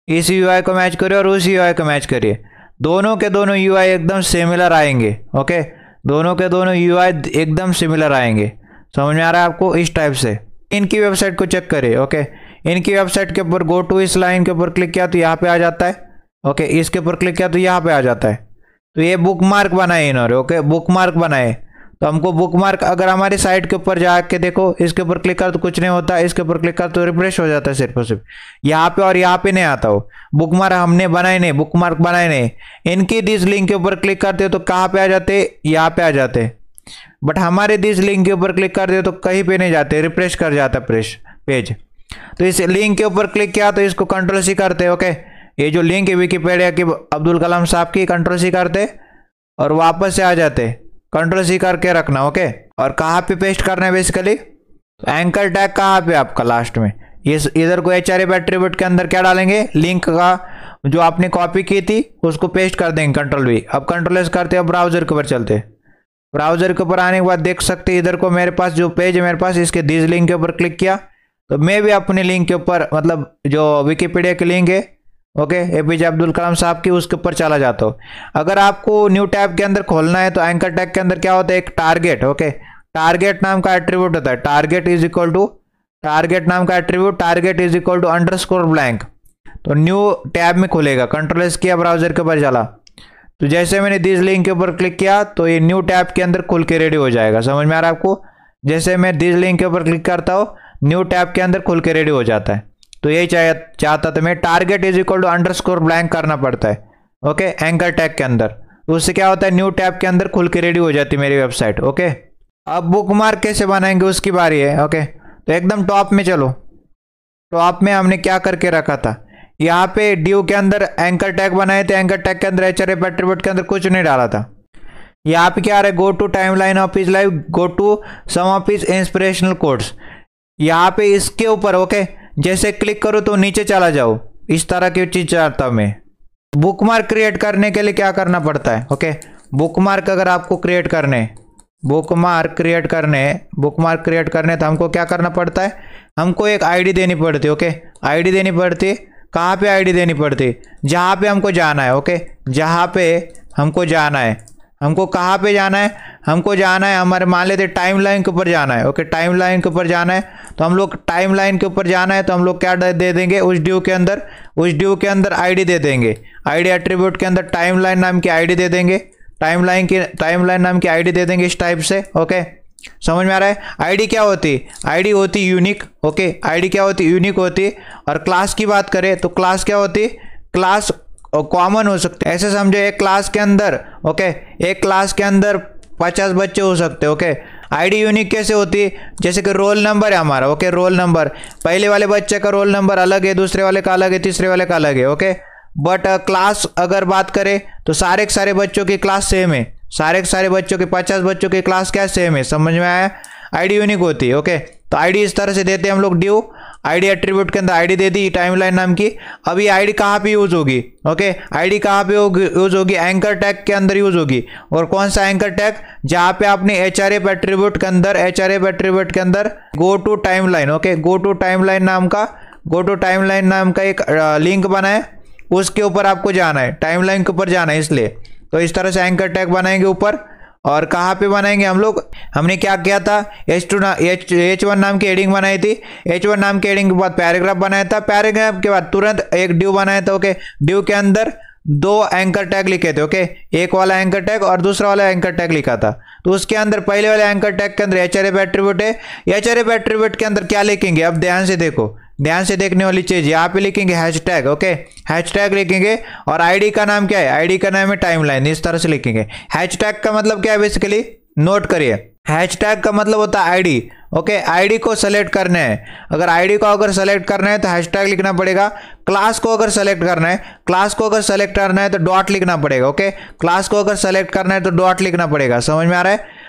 इस यूआई को मैच करिए और उस यूआई को मैच करिए, दोनों के दोनों यूआई एकदम सिमिलर आएंगे। ओके, दोनों के दोनों यूआई एकदम सिमिलर आएंगे। समझ में आ रहा है आपको, इस टाइप से। इनकी वेबसाइट को चेक करिए। ओके, इनकी वेबसाइट के ऊपर गो टू, इस लाइन के ऊपर क्लिक किया तो यहाँ पे आ जाता है। ओके, इसके ऊपर क्लिक किया तो यहाँ पे आ जाता है। तो ये बुक मार्क बनाए इन्होंने। ओके, बुक मार्क बनाए, तो हमको बुक मार्क, अगर हमारी साइट के ऊपर जाके देखो, इसके ऊपर क्लिक कर तो कुछ नहीं होता, इसके ऊपर क्लिक कर तो रिफ्रेश हो जाता है सिर्फ और सिर्फ, यहाँ पे और यहाँ पे नहीं आता हो। बुक मार्क हमने बनाए नहीं, बुक मार्क बनाए नहीं। इनकी दिस लिंक के ऊपर क्लिक करते हो तो कहाँ पे आ जाते, यहाँ पे आ जाते, बट हमारे दिस लिंक के ऊपर क्लिक करते हो तो कहीं पे नहीं जाते, रिफ्रेश कर जाता पेज। तो इस लिंक के ऊपर क्लिक किया तो इसको कंट्रोल सी करते। ओके, ये जो लिंक है विकिपीडिया की अब्दुल कलाम साहब की, कंट्रोल सी करते और वापस से आ जाते, कंट्रोल सी करके रखना। ओके, और कहाँ पे पेस्ट करना है, बेसिकली एंकर टैग कहाँ पे आपका लास्ट में, ये इधर को HRF एट्रीब्यूट के अंदर क्या डालेंगे, लिंक का जो आपने कॉपी की थी उसको पेस्ट कर देंगे, कंट्रोल वी। अब कंट्रोल एस करते हैं, ब्राउजर के ऊपर चलते, ब्राउजर के ऊपर आने के बाद देख सकते हैं इधर को मेरे पास जो पेज है मेरे पास, इसके दिस लिंक के ऊपर क्लिक किया तो मैं भी अपने लिंक के ऊपर, मतलब जो विकिपीडिया की लिंक है, ओके, APJ अब्दुल कलाम साहब की, उसके ऊपर चला जाता हो। अगर आपको न्यू टैब के अंदर खोलना है तो एंकर टैग के अंदर क्या होता है, एक टारगेट। ओके, टारगेट नाम का एट्रीब्यूट होता है, target is equal to, target नाम का attribute, target is equal to underscore blank. तो न्यू टैब में खुलेगा, कंट्रोल एस किया, ब्राउजर के ऊपर चला, तो जैसे मैंने दिस लिंक के ऊपर क्लिक किया तो ये न्यू टैब के अंदर खुल के रेडी हो जाएगा। समझ में आ रहा है आपको, जैसे मैं दिस लिंक के ऊपर क्लिक करता हूँ न्यू टैब के अंदर खुल के रेडी हो जाता है। तो यही चाहता था मैं, target is equal to underscore blank करना पड़ता है। ओके, एंकर टैग के अंदर, तो उससे क्या होता है, न्यू टैब के अंदर खुल के रेडी हो जाती है मेरी वेबसाइट। ओके, अब बुक मार्क कैसे बनाएंगे उसकी बारी है। ओके, तो एकदम टॉप में चलो, टॉप में हमने क्या करके रखा था, यहाँ पे ड्यू के अंदर एंकर टैग बनाए थे, एंकर टैग के अंदर HRF एट्रीब्यूट के अंदर कुछ नहीं डाला था। यहाँ पे क्या आ रहा है, go to timeline of his life, go to some of his inspirational quotes. यहाँ पे इसके ऊपर ओके जैसे क्लिक करो तो नीचे चला जाओ, इस तरह की चीज चाहता हूं मैं। बुक मार्क क्रिएट करने के लिए क्या करना पड़ता है, ओके, बुक मार्क अगर आपको क्रिएट करने, बुक मार्क क्रिएट करने तो हमको क्या करना पड़ता है, हमको एक आईडी देनी पड़ती है। ओके, आईडी देनी पड़ती है, कहाँ पे आईडी देनी पड़ती है, जहाँ पे हमको जाना है। ओके, जहाँ पे हमको जाना है, हमको कहाँ पे जाना है, हमको जाना है हमारे मान लेते टाइमलाइन के ऊपर जाना है। ओके, टाइमलाइन के ऊपर जाना है तो हम लोग टाइमलाइन के ऊपर जाना है तो हम लोग क्या दे देंगे, उस ड्यू के अंदर आईडी दे देंगे, आईडी एट्रीब्यूट के अंदर टाइमलाइन नाम की आईडी दे देंगे, टाइमलाइन नाम की आईडी दे देंगे इस टाइप से। ओके, समझ में आ रहा है। आईडी क्या होती, आईडी होती यूनिक। ओके, आईडी क्या होती, यूनिक होती। और क्लास की बात करें तो क्लास क्या होती, क्लास कॉमन हो सकते, ऐसे समझो एक क्लास के अंदर, ओके, एक क्लास के अंदर 50 बच्चे हो सकते। ओके, आईडी यूनिक कैसे होती है, जैसे कि रोल नंबर है हमारा। ओके, रोल नंबर, पहले वाले बच्चे का रोल नंबर अलग है, दूसरे वाले का अलग है, तीसरे वाले का अलग है। ओके, बट क्लास अगर बात करें तो सारे के सारे बच्चों की क्लास सेम है, सारे के सारे बच्चों के 50 बच्चों की क्लास क्या सेम है। समझ में आया, आईडी यूनिक होती है। ओके, तो आईडी इस तरह से देते हैं हम लोग, ड्यू आईडी एट्रीब्यूट के अंदर आईडी दे दी टाइमलाइन नाम की। अब ये आईडी कहाँ पे यूज होगी, ओके, आईडी कहाँ पे यूज होगी, एंकर टैग के अंदर यूज होगी। और कौन सा एंकर टैग, जहाँ पे आपने HRF एट्रीब्यूट के अंदर go to timeline, okay, go to timeline नाम का गो टू टाइमलाइन नाम का एक लिंक बना है, उसके ऊपर आपको जाना है, टाइमलाइन के ऊपर जाना है। इसलिए तो इस तरह से एंकर टैग बनाएंगे ऊपर। और कहाँ पे बनाएंगे हम लोग, हमने क्या किया था, H1 नाम की हेडिंग बनाई थी। H1 नाम की हेडिंग के बाद पैराग्राफ बनाया था, पैराग्राफ के बाद तुरंत एक ड्यू बनाया था। ओके, ड्यू के अंदर 2 एंकर टैग लिखे थे। ओके, एक वाला एंकर टैग और दूसरा वाला एंकर टैग लिखा था। तो उसके अंदर पहले वाले एंकर टैग के अंदर href एट्रीब्यूट है। href एट्रीब्यूट के अंदर क्या लिखेंगे, अब ध्यान से देखो, ध्यान से देखने वाली चीज, यहाँ पे लिखेंगे हैशटैग। ओके, हैशटैग लिखेंगे और आईडी का नाम क्या है, आईडी का नाम है टाइमलाइन। इस तरह से लिखेंगे। हैशटैग का मतलब क्या है, बेसिकली नोट करिए, हैशटैग का मतलब होता है आईडी। ओके, आईडी को सेलेक्ट करना है। अगर आईडी को अगर सेलेक्ट करना है तो हैशटैग लिखना पड़ेगा। क्लास को अगर सेलेक्ट करना है, क्लास को अगर सेलेक्ट करना है तो डॉट लिखना पड़ेगा। ओके, क्लास को अगर सेलेक्ट करना है तो डॉट लिखना पड़ेगा। समझ में आ रहा है?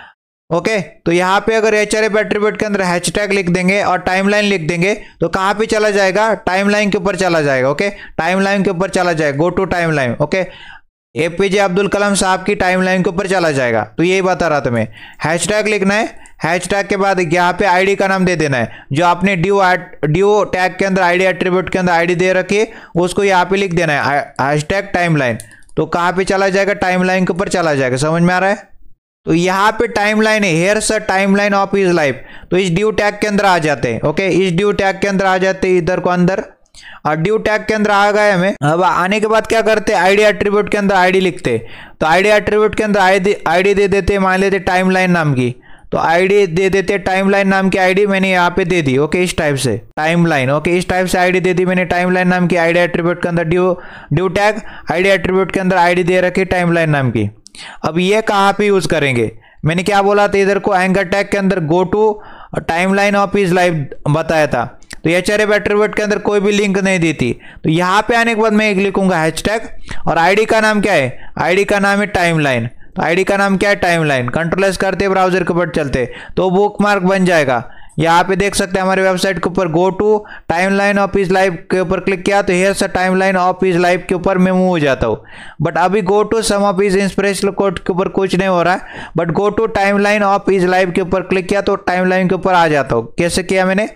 ओके, तो यहाँ पे अगर href एट्रीब्यूट के अंदर हैशटैग लिख देंगे और टाइमलाइन लिख देंगे तो कहाँ पे चला जाएगा, टाइमलाइन के ऊपर चला जाएगा। ओके, टाइमलाइन के ऊपर चला जाएगा, go to timeline. Okay, APJ Abdul Kalam साहब की टाइमलाइन के ऊपर चला जाएगा। तो यही बता रहा था मैं, हैशटैग लिखना है। हैशटैग के बाद यहाँ पे आईडी का नाम दे देना है, जो आपने ड्यू टैग के अंदर आईडी एट्रीब्यूट के अंदर आईडी दे रखी है उसको यहाँ पे लिख देना है, हैशटैग टाइमलाइन। तो कहाँ पे चला जाएगा, टाइमलाइन के ऊपर चला जाएगा। समझ में आ रहा है? तो यहाँ पे टाइमलाइन है, here sir timeline of his life. तो इस ड्यू टैग के अंदर आ जाते हैं। ओके, इस ड्यू टैग के अंदर आ जाते हैं, इधर को अंदर, और ड्यू टैग के अंदर आ गए हमें। अब आने के बाद क्या करते हैं, आईडी एट्रीब्यूट के अंदर आईडी लिखते। तो आईडी एट्रीब्यूट के अंदर आईडी दे देते, मान लेते टाइमलाइन नाम की। तो आईडी दे देते, टाइमलाइन नाम की आईडी मैंने यहाँ पे दे दी। ओके, इस टाइप से टाइमलाइन। ओके, इस टाइप से आईडी दे दी मैंने टाइमलाइन नाम की। आईडी एट्रीब्यूट के अंदर ड्यू टैग, आईडी एट्रीब्यूट के अंदर आईडी दे रखी टाइमलाइन नाम की। अब ये कहाँ पे यूज करेंगे, मैंने क्या बोला था, इधर को एंकर टैग के अंदर go to timeline of his life बताया था। तो href एट्रीब्यूट के अंदर कोई भी लिंक नहीं दी थी। तो यहाँ पे आने के बाद मैं एक लिखूंगा हैशटैग, और आईडी का नाम क्या है, आईडी का नाम है टाइमलाइन। तो आईडी का नाम क्या है, टाइमलाइन। कंट्रोल-S करते ब्राउजर के ऊपर चलते तो बुक मार्क बन जाएगा। यहाँ पे देख सकते हैं हमारे वेबसाइट के ऊपर go to timeline of his life के ऊपर क्लिक किया तो हेयर से टाइमलाइन ऑफ हिज लाइफ के ऊपर मैं मूव हो जाता हूँ। बट अभी go to some of his inspirational quote के ऊपर कुछ नहीं हो रहा है, but go to timeline of his life के ऊपर क्लिक किया तो टाइमलाइन के ऊपर आ जाता हूँ। कैसे किया मैंने,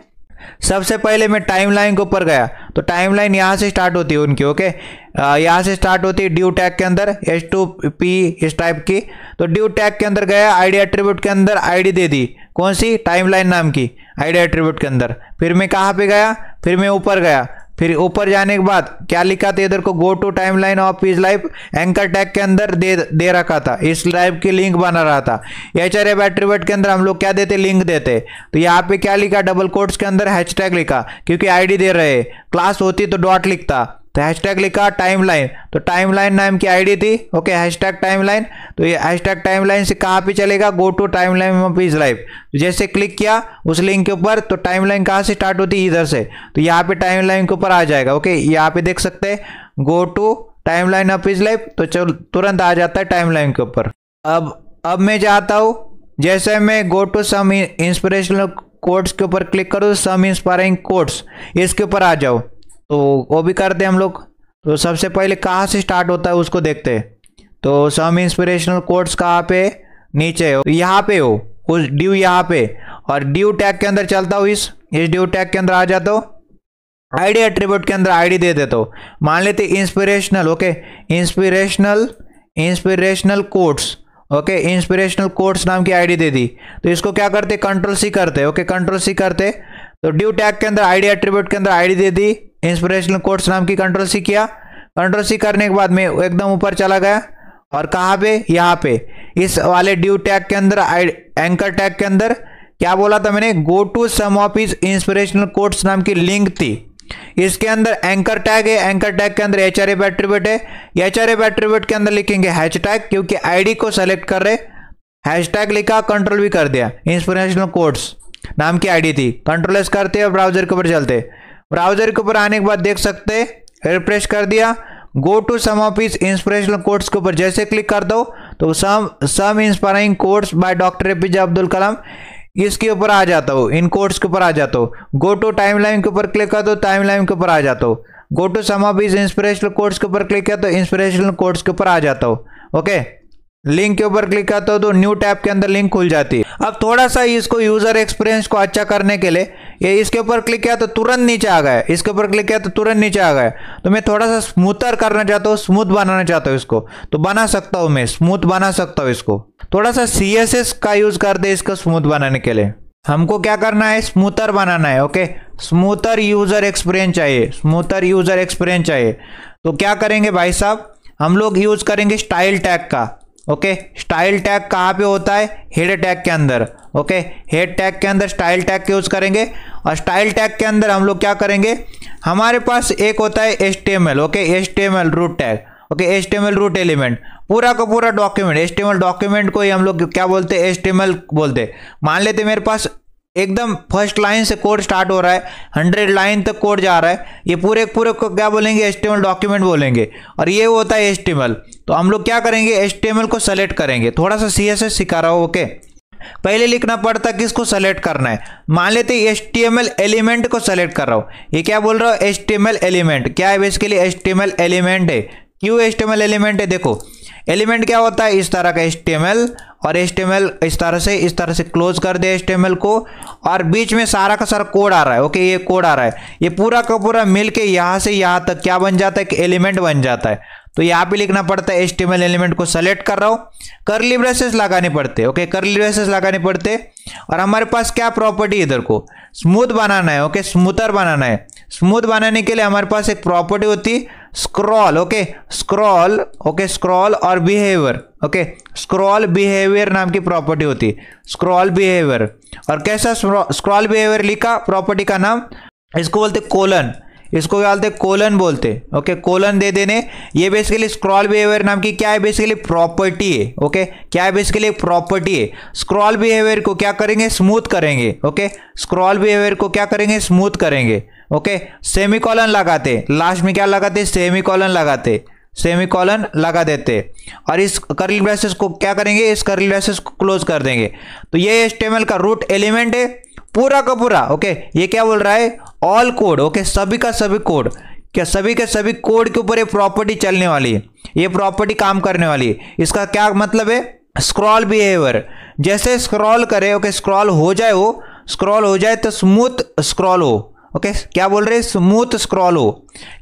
सबसे पहले मैं टाइमलाइन के ऊपर गया तो टाइमलाइन यहाँ से स्टार्ट होती है उनकी। ओके, यहाँ से स्टार्ट होती है ड्यू टैग के अंदर H2P इस टाइप की। तो ड्यू टैग के अंदर गया, आईडी एट्रीब्यूट के अंदर आईडी दे दी, कौन सी, टाइमलाइन नाम की आईडी एट्रीब्यूट के अंदर। फिर मैं कहाँ पे गया, फिर मैं ऊपर गया। फिर ऊपर जाने के बाद क्या लिखा था, इधर को go to timeline of his life anchor tag के अंदर दे रखा था, इस लाइफ की लिंक बना रहा था। href एट्रीब्यूट के अंदर हम लोग क्या देते, लिंक देते। तो यहाँ पे क्या लिखा, डबल कोट्स के अंदर हैशटैग लिखा, क्योंकि आईडी दे रहे, क्लास होती तो डॉट लिखता। तो हैशटैग लिखा टाइमलाइन, तो टाइमलाइन नाम की आईडी थी। Okay, hashtag timeline. तो ये हैशटैग टाइमलाइन से कहाँ पे चलेगा, go to timeline of his life. जैसे क्लिक किया उस लिंक के ऊपर तो टाइमलाइन कहाँ से स्टार्ट होती है, इधर से। तो यहाँ पे टाइमलाइन के ऊपर आ जाएगा। ओके, यहाँ पे देख सकते हैं go to timeline of his life, तो चलो तुरंत आ जाता है टाइमलाइन के ऊपर। अब मैं जाता हूँ, जैसे मैं go to some inspirational quotes के ऊपर क्लिक करूँ, सम इंस्पायरिंग कोट्स इसके ऊपर आ जाओ, तो वो भी करते हैं हम लोग। तो सबसे पहले कहाँ से स्टार्ट होता है उसको देखते हैं। तो सम इंस्पिरेशनल कोट्स कहाँ पे, नीचे हो, यहाँ पे हो, उस ड्यू यहाँ पे, और ड्यू टैग के अंदर चलता हूँ, इस ड्यू टैग के अंदर आ जाता हूँ, आईडी एट्रीब्यूट के अंदर आईडी दे देता हूँ। मान लेते inspirational. Okay, inspirational quotes. Okay, inspirational quotes नाम की आईडी दे दी। तो इसको क्या करते, कंट्रोल-C करते। ओके, कंट्रोल-C करते तो ड्यू टैग के अंदर आईडी एट्रीब्यूट के अंदर आईडी दे दी, इंस्पिरेशनल कोट्स नाम की, कंट्रोल-C किया। कंट्रोल-C करने के बाद मैं एकदम ऊपर चला गया, और कहाँ पे, यहाँ पे इस वाले ड्यू टैग के अंदर एंकर टैग के अंदर क्या बोला था मैंने, go to some of his inspirational quotes नाम की लिंक थी। इसके अंदर एंकर टैग है, एंकर टैग के अंदर href एट्रीब्यूट है। href एट्रीब्यूट के अंदर लिखेंगे हैशटैग, क्योंकि आईडी को सेलेक्ट कर रहे, हैशटैग लिखा, कंट्रोल भी कर दिया, इंस्पिरेशनल कोट्स नाम की आईडी थी। कंट्रोल-S करते और ब्राउजर के ऊपर चलते। ब्राउजर के ऊपर आने के बाद देख सकते, रिफ्रेश कर दिया, go to some of his inspirational quotes के ऊपर जैसे क्लिक कर दो तो some inspiring quotes by doctor APJ Abdul Kalam, इसके ऊपर आ जाता हूँ, इन कोट्स के ऊपर आ जाता हूँ। गो टू टाइमलाइन के ऊपर क्लिक कर दो, टाइमलाइन के ऊपर आ जाता हूँ। Go to some of his inspirational quotes के ऊपर क्लिक किया तो इंस्पिरेशनल कोट्स के ऊपर आ जाता हूँ। ओके, लिंक के ऊपर क्लिक करता हो तो न्यू टैब के अंदर लिंक खुल जाती है। अब थोड़ा सा इसको यूजर एक्सपीरियंस को अच्छा करने के लिए ये इसके ऊपर क्लिक किया तो तुरंत नीचे आ गया, इसके ऊपर क्लिक किया तो तुरंत नीचे आ गया। तो मैं थोड़ा सा स्मूथर करना चाहता हूँ, स्मूथ बनाना चाहता हूँ इसको, तो बना सकता हूँ, मैं स्मूथ बना सकता हूँ इसको। थोड़ा सा CSS का यूज कर दे इसको स्मूथ बनाने के लिए। हमको क्या करना है, स्मूथर बनाना है। ओके, स्मूथर यूजर एक्सपीरियंस चाहिए, स्मूथर यूजर एक्सपीरियंस चाहिए। तो क्या करेंगे भाई साहब, हम लोग यूज करेंगे स्टाइल टैग का। ओके, स्टाइल टैग कहाँ पे होता है, हेड टैग के अंदर। ओके, हेड टैग के अंदर स्टाइल टैग के यूज करेंगे। और स्टाइल टैग के अंदर हम लोग क्या करेंगे, हमारे पास एक होता है HTML। Okay, HTML root tag. Okay, HTML root element, पूरा का पूरा डॉक्यूमेंट, HTML डॉक्यूमेंट को ही हम लोग क्या बोलते हैं, HTML बोलते हैं। मान लेते मेरे पास एकदम फर्स्ट लाइन से कोड स्टार्ट हो रहा है, 100 लाइन तक कोड जा रहा है, ये पूरे पूरे को क्या बोलेंगे, HTML डॉक्यूमेंट बोलेंगे। और ये होता है HTML। तो हम लोग क्या करेंगे, HTML को सेलेक्ट करेंगे। थोड़ा सा CSS सिखा रहा हूँ। ओके, पहले लिखना पड़ता किसको सेलेक्ट करना है। मान लेते HTML एलिमेंट को सेलेक्ट कर रहा हूँ। ये क्या बोल रहा हूँ, HTML एलिमेंट क्या है, बेसिकली HTML एलिमेंट है। क्यों HTML एलिमेंट है, देखो एलिमेंट क्या होता है, इस तरह का HTML, और HTML इस तरह से क्लोज कर दे HTML को, और बीच में सारा का सारा कोड आ रहा है। ओके, ये कोड आ रहा है, ये पूरा का पूरा मिलके यहाँ से यहाँ तक क्या बन जाता है, कि एलिमेंट बन जाता है। तो यहाँ पे लिखना पड़ता है HTML एलिमेंट को सेलेक्ट कर रहा हूँ, कर्ली ब्रेसेस लगाने पड़ते। ओके, कर्ली ब्रेसेस लगाने पड़ते। और हमारे पास क्या प्रॉपर्टी, इधर को स्मूथ बनाना है। ओके, स्मूथर बनाना है। स्मूथ बनाने के लिए हमारे पास एक प्रॉपर्टी होती है scroll. Okay, scroll. Okay, scroll और बिहेवियर। ओके, स्क्रॉल बिहेवियर नाम की प्रॉपर्टी होती है, स्क्रॉल बिहेवियर। और कैसा स्क्रॉल बिहेवियर लिखा, प्रॉपर्टी का नाम, इसको बोलते कोलन, इसको क्या बोलते, कोलन बोलते। ओके, कोलन दे देने। ये बेसिकली स्क्रॉल बिहेवियर नाम की क्या है, बेसिकली प्रॉपर्टी है। ओके, क्या है, बेसिकली प्रॉपर्टी है। स्क्रॉल बिहेवियर को क्या करेंगे, स्मूथ करेंगे। ओके, स्क्रॉल बिहेवियर को क्या करेंगे, स्मूथ करेंगे। ओके, सेमीकोलन लगाते, लास्ट में क्या लगाते, सेमीकोलन लगाते, सेमीकोलन लगा देते। और इस कर्ली ब्रेसेस को क्या करेंगे, इस कर्ली ब्रेसेस को क्लोज कर देंगे। तो ये HTML का रूट एलिमेंट है पूरा का पूरा। ओके, ये क्या बोल रहा है, ऑल कोड। ओके, सभी का सभी कोड, क्या सभी के सभी कोड के ऊपर ये प्रॉपर्टी चलने वाली है, ये प्रॉपर्टी काम करने वाली है। इसका क्या मतलब है, स्क्रॉल बिहेवियर, जैसे स्क्रॉल करे, ओके, स्क्रॉल हो जाए, वो स्क्रॉल हो जाए तो स्मूथ स्क्रॉल हो। ओके, क्या बोल रहे हैं, स्मूथ स्क्रॉल हो।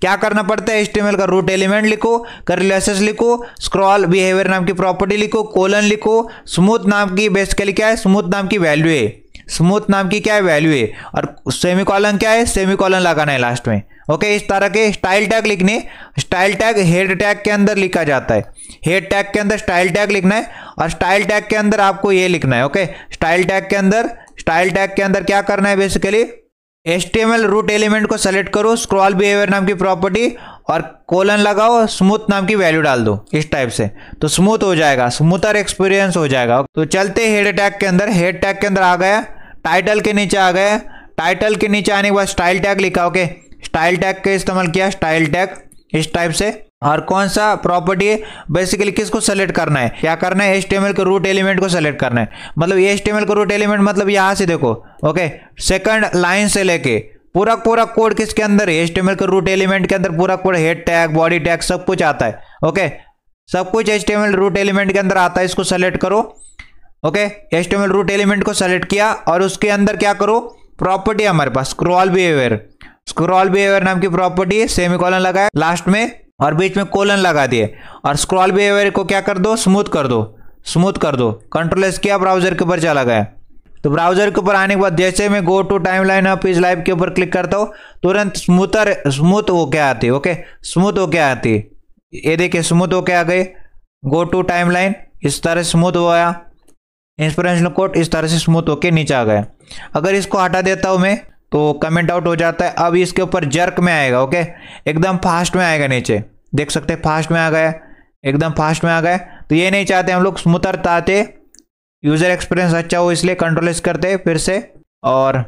क्या करना पड़ता है, HTML का रूट एलिमेंट लिखो, कर्ली ब्रेसेस लिखो, स्क्रॉल बिहेवियर नाम की प्रॉपर्टी लिखो, कोलन लिखो, स्मूथ नाम की बेसिकली क्या है, स्मूथ नाम की वैल्यू है, स्मूथ नाम की क्या है, वैल्यू है। और सेमीकोलन क्या है, सेमीकोलन लगाना है लास्ट में। ओके, इस तरह के स्टाइल टैग लिखने, स्टाइल टैग हेड टैग के अंदर लिखा जाता है, हेड टैग के अंदर स्टाइल टैग लिखना है। और स्टाइल टैग के अंदर आपको ये लिखना है। ओके, स्टाइल टैग के अंदर क्या करना है, बेसिकली HTML रूट एलिमेंट को सेलेक्ट करो, स्क्रॉल बिहेवियर नाम की प्रॉपर्टी, और कोलन लगाओ, स्मूथ नाम की वैल्यू डाल दो, इस टाइप से, तो स्मूथ हो जाएगा, स्मूथर एक्सपीरियंस हो जाएगा। तो चलते हेड टैग के अंदर, हेड टैग के अंदर आ गया, टाइटल के नीचे आ गया, टाइटल के नीचे आने के बाद स्टाइल टैग लिखा। ओके, स्टाइल टैग का इस्तेमाल किया, स्टाइल टैग इस टाइप से। और कौन सा प्रॉपर्टी है, बेसिकली किसको सेलेक्ट करना है, क्या करना है, HTML के रूट एलिमेंट को सेलेक्ट करना है। मतलब ये HTML का रूट एलिमेंट मतलब यहाँ से देखो, ओके, सेकंड लाइन से लेके पूरा पूरा कोड किसके अंदर है, HTML के रूट एलिमेंट के अंदर पूरा code, head tag, body tag, सब कुछ आता है। ओके, सब कुछ HTML रूट एलिमेंट के अंदर आता है, इसको सेलेक्ट करो। ओके, HTML रूट एलिमेंट को सेलेक्ट किया, और उसके अंदर क्या करो, प्रॉपर्टी हमारे पास स्क्रॉल बिहेवियर, स्क्रॉल बिहेवियर नाम की प्रॉपर्टी है, सेमीकोलन लगाया लास्ट में, और बीच में कोलन लगा दिए। और स्क्रॉल बिहेवियर को क्या कर दो, स्मूथ कर दो, स्मूथ कर दो। कंट्रोल-S किया, ब्राउजर के ऊपर चला गया। तो ब्राउजर के ऊपर आने के बाद जैसे मैं go to timeline of his life के ऊपर क्लिक करता हूँ, तुरंत स्मूथ हो के आती है। ओके, स्मूथ हो के आती है, ये देखिए स्मूथ हो के आ गए। गो टू टाइमलाइन इस तरह स्मूथ हो गया, इंस्पिरेशनल कोट इस तरह से स्मूथ होके नीचे आ गया। अगर इसको हटा देता हूँ मैं तो कमेंट आउट हो जाता है। अब इसके ऊपर जर्क में आएगा। ओके, एकदम फास्ट में आएगा, नीचे देख सकते हैं फास्ट में आ गया, एकदम फास्ट में आ गया। तो ये नहीं चाहते हम लोग, स्मूथर चाहते, यूजर एक्सपीरियंस अच्छा हो, इसलिए कंट्रोल-S करते हैं फिर से। और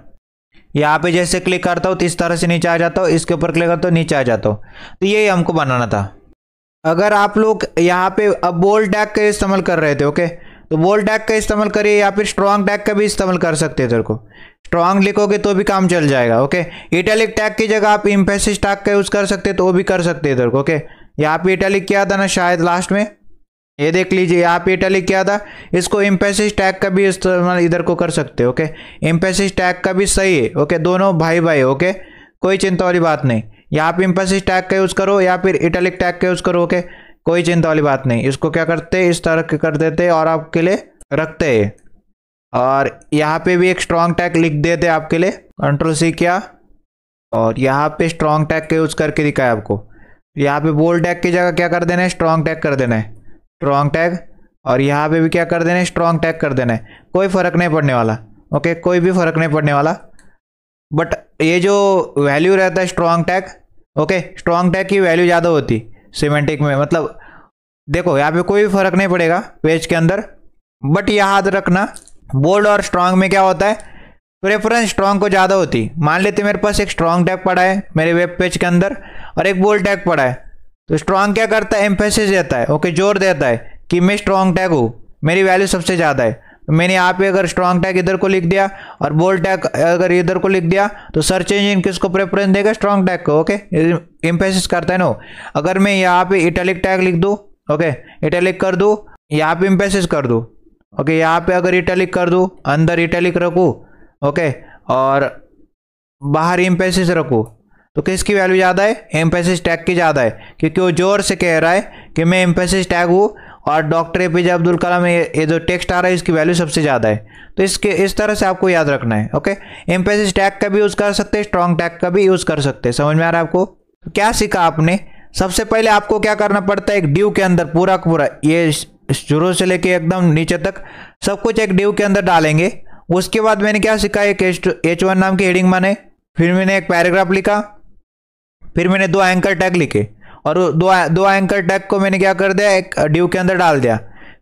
यहाँ पे जैसे क्लिक करता हूँ तो इस तरह से नीचे आ जाता हूँ, इसके ऊपर क्लिक करता हूँ नीचे आ जाता हूँ। तो यही हमको बनाना था। अगर आप लोग यहाँ पे अब बोल्ड टैग का इस्तेमाल कर रहे थे, ओके, तो बोल्ड टैग का इस्तेमाल करिए, या फिर स्ट्रॉन्ग टैग का भी इस्तेमाल कर सकते हैं। तेरे को स्ट्रॉन्ग लिखोगे तो भी काम चल जाएगा। ओके, इटैलिक टैग की जगह आप एम्फेसिस टैग का यूज कर सकते हैं, तो वो भी कर सकते हैं इधर को। ओके, यहाँ पे इटैलिक किया था ना शायद लास्ट में, ये देख लीजिए यहाँ पे इटैलिक किया था, इसको एम्फेसिस टैग का भी इस्तेमाल इधर को कर सकते हो। ओके, एम्फेसिस टैग का भी सही है। ओके, दोनों भाई भाई। ओके, कोई चिंता वाली बात नहीं। यहाँ पे एम्फेसिस टैग का यूज़ करो या फिर इटैलिक टैग का यूज़ करो। ओके, कोई चिंता वाली बात नहीं। इसको क्या करते, इस तरह के कर देते और आपके लिए रखते हैं। और यहाँ पे भी एक स्ट्रॉन्ग टैग लिख देते आपके लिए, कंट्रोल सी किया और यहाँ पे स्ट्रॉन्ग टैग का यूज़ करके दिखाया आपको। यहाँ पे बोल्ड टैग की जगह क्या कर देना है, स्ट्रॉन्ग टैग कर देना है, स्ट्रॉन्ग टैग। और यहाँ पे भी क्या कर देना है, स्ट्रॉन्ग टैग कर देना है। कोई फर्क नहीं पड़ने वाला। ओके, कोई भी फर्क नहीं पड़ने वाला। बट ये जो वैल्यू रहता है strong tag, okay, strong tag की वैल्यू ज़्यादा होती सिमेंटिक में। मतलब देखो यहाँ पे कोई भी फर्क नहीं पड़ेगा पेज के अंदर। बट याद रखना बोल्ड और स्ट्रॉन्ग में क्या होता है, प्रेफरेंस स्ट्रॉन्ग को ज़्यादा होती। मान लेते मेरे पास एक स्ट्रॉन्ग टैग पड़ा है मेरे वेब पेज के अंदर और एक बोल्ड टैग पड़ा है, तो स्ट्रॉन्ग क्या करता है, एम्फेसिस देता है। ओके, जोर देता है कि मैं स्ट्रॉन्ग टैग हूँ, मेरी वैल्यू सबसे ज़्यादा है। तो मैंने यहाँ पे अगर स्ट्रॉन्ग टैग इधर को लिख दिया और बोल्ड टैग अगर इधर को लिख दिया तो सर्च इंजन किसको प्रेफरेंस देगा, स्ट्रॉन्ग टैग को। ओके, एम्फेसिस करता है ना। अगर मैं यहाँ पे इटैलिक टैग लिख दूँ, ओके, इटैलिक कर दूँ, यहाँ पे एम्फेसिस कर दूँ। ओके, यहाँ पे अगर इटैलिक कर दूँ, अंदर इटैलिक रखूँ, ओके, और बाहर एम्फेसिस रखूँ, तो किसकी वैल्यू ज़्यादा है, एम्फेसिस टैग की ज़्यादा है। क्योंकि वो जोर से कह रहा है कि मैं एम्फेसिस टैग हूँ और डॉक्टर एपीजे अब्दुल कलाम ये जो टेक्स्ट आ रहा है इसकी वैल्यू सबसे ज़्यादा है। तो इसके इस तरह से आपको याद रखना है। ओके, एम्फेसिस टैग का भी यूज़ कर सकते हैं, स्ट्रॉन्ग टैग का भी यूज़ कर सकते हैं। समझ में आ रहा है आपको? तो क्या सीखा आपने? सबसे पहले आपको क्या करना पड़ता है, एक डिव के अंदर पूरा का पूरा ये शुरू से लेके एकदम नीचे तक सब कुछ एक डिव के अंदर डालेंगे। उसके बाद मैंने क्या सीखा, एक H1 नाम की हेडिंग बनाए, फिर मैंने एक पैराग्राफ लिखा, फिर मैंने 2 एंकर टैग लिखे और दो एंकर टैग को मैंने क्या कर दिया, एक डिव के अंदर डाल दिया।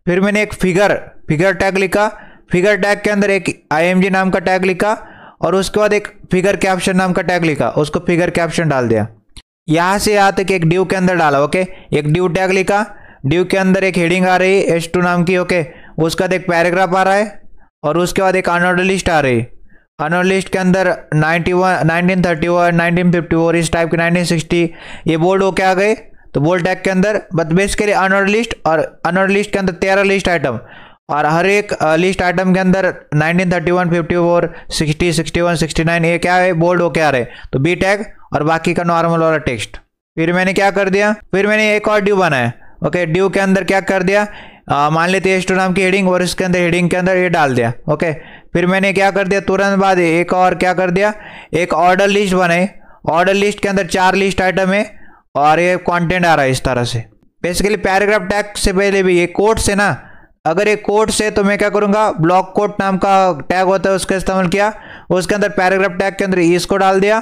फिर मैंने एक फिगर टैग लिखा, फिगर टैग के अंदर एक IMG नाम का टैग लिखा और उसके बाद एक फिगर कैप्शन नाम का टैग लिखा, उसको फिगर कैप्शन डाल दिया। यहाँ से यहाँ तक एक डिव के अंदर डाला। ओके, एक डिव टैग लिखा, डिव के अंदर एक हेडिंग आ रही है H2 नाम की। ओके, उसका बाद एक पैराग्राफ आ रहा है और उसके बाद एक अनऑर्डर लिस्ट आ रही है। अनऑर्डर लिस्ट के अंदर 1931, 1954 इस टाइप के 1960 ये बोल्ड होके आ गए। तो बोल्ड टैग के अंदर बट बेसिकली अनऑर्डर लिस्ट, और अनऑर्डर लिस्ट के अंदर 13 लिस्ट आइटम और हर एक लिस्ट आइटम के अंदर 1931, 54, 60, 61, 69 ये क्या है, बोल्ड होके आ रहे। तो बी टैग और बाकी का नॉर्मल वाला टेक्स्ट। फिर मैंने क्या कर दिया, फिर मैंने एक और ड्यू बनाया। ओके, ड्यू के अंदर क्या कर दिया, मान लेते H2 नाम की हेडिंग और इसके अंदर हेडिंग के अंदर ये डाल दिया। ओके, फिर मैंने क्या कर दिया, तुरंत बाद एक और क्या कर दिया, एक ऑर्डर लिस्ट बनाई। ऑर्डर लिस्ट के अंदर 4 लिस्ट आइटम है और ये कंटेंट आ रहा है इस तरह से। बेसिकली पैराग्राफ टैग से पहले भी ये कोट्स है ना, अगर ये कोट्स है तो मैं क्या करूँगा, ब्लॉक कोट नाम का टैग होता है उसका इस्तेमाल किया, उसके अंदर पैराग्राफ टैग के अंदर इसको डाल दिया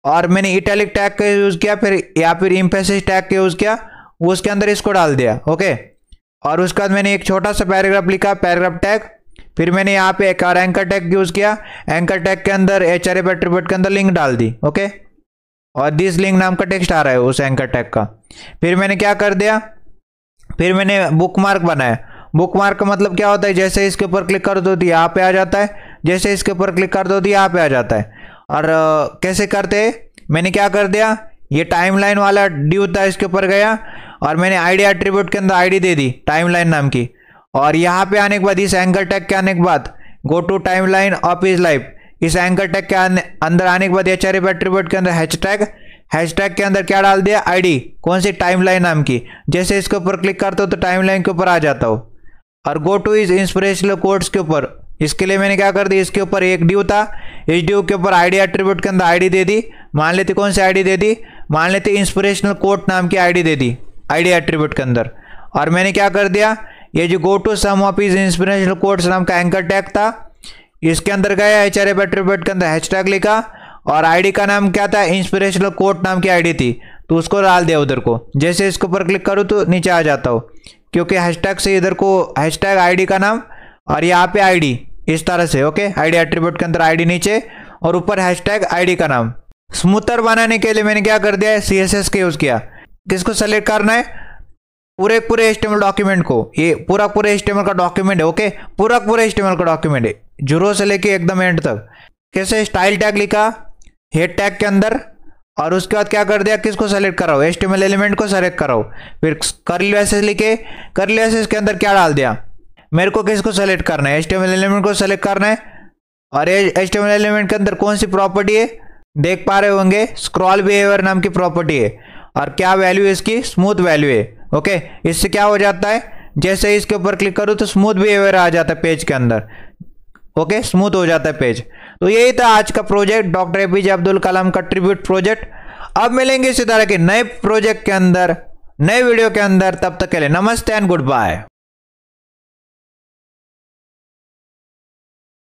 और मैंने इटैलिक टैग का यूज़ किया, फिर या फिर एम्फेसिस टैग का यूज़ किया, उसके अंदर इसको डाल दिया। ओके, और उसके बाद मैंने एक छोटा सा पैराग्राफ लिखा, पैराग्राफ टैग। फिर मैंने यहाँ पे एक और एंकर टैग यूज़ किया, एंकर टैग के अंदर HRF एट्रीब्यूट के अंदर लिंक डाल दी। ओके, और दिस लिंक नाम का टेक्स्ट आ रहा है उस एंकर टैग का। फिर मैंने क्या कर दिया, फिर मैंने बुकमार्क बनाया। बुकमार्क का मतलब क्या होता है, जैसे इसके ऊपर क्लिक कर दो तो यहाँ पे आ जाता है, जैसे इसके ऊपर क्लिक कर दो तो यहाँ पे आ जाता है। और कैसे करते हैं, मैंने क्या कर दिया, ये टाइमलाइन वाला ड्यू था, इसके ऊपर गया और मैंने आईडी एट्रीब्यूट के अंदर आईडी दे दी टाइमलाइन नाम की। और यहाँ पे आने के बाद इस एंकर टैग के आने के बाद go to timeline of his life, इस एंकर टैग के अंदर आने के बाद HRF एट्रीब्यूट के अंदर हैशटैग के अंदर क्या डाल दिया, आईडी कौन सी, टाइमलाइन नाम की। जैसे इसके ऊपर क्लिक करते हो तो टाइमलाइन के ऊपर आ जाता हो। और go two is inspirational quotes के ऊपर, इसके लिए मैंने क्या कर दी, इसके ऊपर एक ड्यू था, इस ड्यू के ऊपर आईडी एट्रीब्यूट के अंदर आईडी दे दी। मान लेते कौन सी आईडी दे दी, मान लेते इंस्पिरेशनल कोट नाम की आईडी दे दी आईडी एट्रीब्यूट के अंदर। और मैंने क्या कर दिया, ये जो go to some of his inspirational quotes नाम का एंकर टैग था, इसके अंदर गया, HRF एट्रीब्यूट के अंदर हैशटैग लिखा और आईडी का नाम क्या था, इंस्पिरेशनल कोट नाम की आईडी थी, तो उसको डाल दिया उधर को। जैसे इसके ऊपर क्लिक करूँ तो नीचे आ जाता हो, क्योंकि हैशटैग से इधर को हैशटैग आईडी का नाम और यहाँ पे आईडी इस तरह से। ओके, आईडी एट्रीब्यूट के अंदर आईडी नीचे और ऊपर हैशटैग आईडी का नाम। स्मूथर बनाने के लिए मैंने क्या कर दिया है, CSS का यूज़ किया। किसको सेलेक्ट करना है, पूरे HTML डॉक्यूमेंट को, ये पूरा HTML का डॉक्यूमेंट है। ओके, पूरा HTML का डॉक्यूमेंट है, जीरो से लेके एकदम एंड तक। कैसे, स्टाइल टैग लिखा हेड टैग के अंदर और उसके बाद क्या कर दिया, किसको सेलेक्ट कराओ, HTML एलिमेंट को सेलेक्ट कराओ, फिर कर्ली ब्रैकेट लिखे, कर्ली ब्रैकेट के अंदर क्या डाल दिया, मेरे को किसको सेलेक्ट करना है, HTML एलिमेंट को सेलेक्ट करना है। और ये HTML एलिमेंट के अंदर कौन सी प्रॉपर्टी है, देख पा रहे होंगे, स्क्रॉल बिहेवियर नाम की प्रॉपर्टी है। और क्या वैल्यू है इसकी, स्मूथ वैल्यू है। ओके, इससे क्या हो जाता है, जैसे इसके ऊपर क्लिक करूँ तो स्मूथ बिहेवियर आ जाता है पेज के अंदर। ओके, स्मूथ हो जाता है पेज। तो यही था आज का प्रोजेक्ट, डॉक्टर APJ अब्दुल कलाम का ट्रिब्यूट प्रोजेक्ट। अब मिलेंगे इसी तरह के नए प्रोजेक्ट के अंदर, नए वीडियो के अंदर। तब तक के लिए नमस्ते एंड गुड बाय।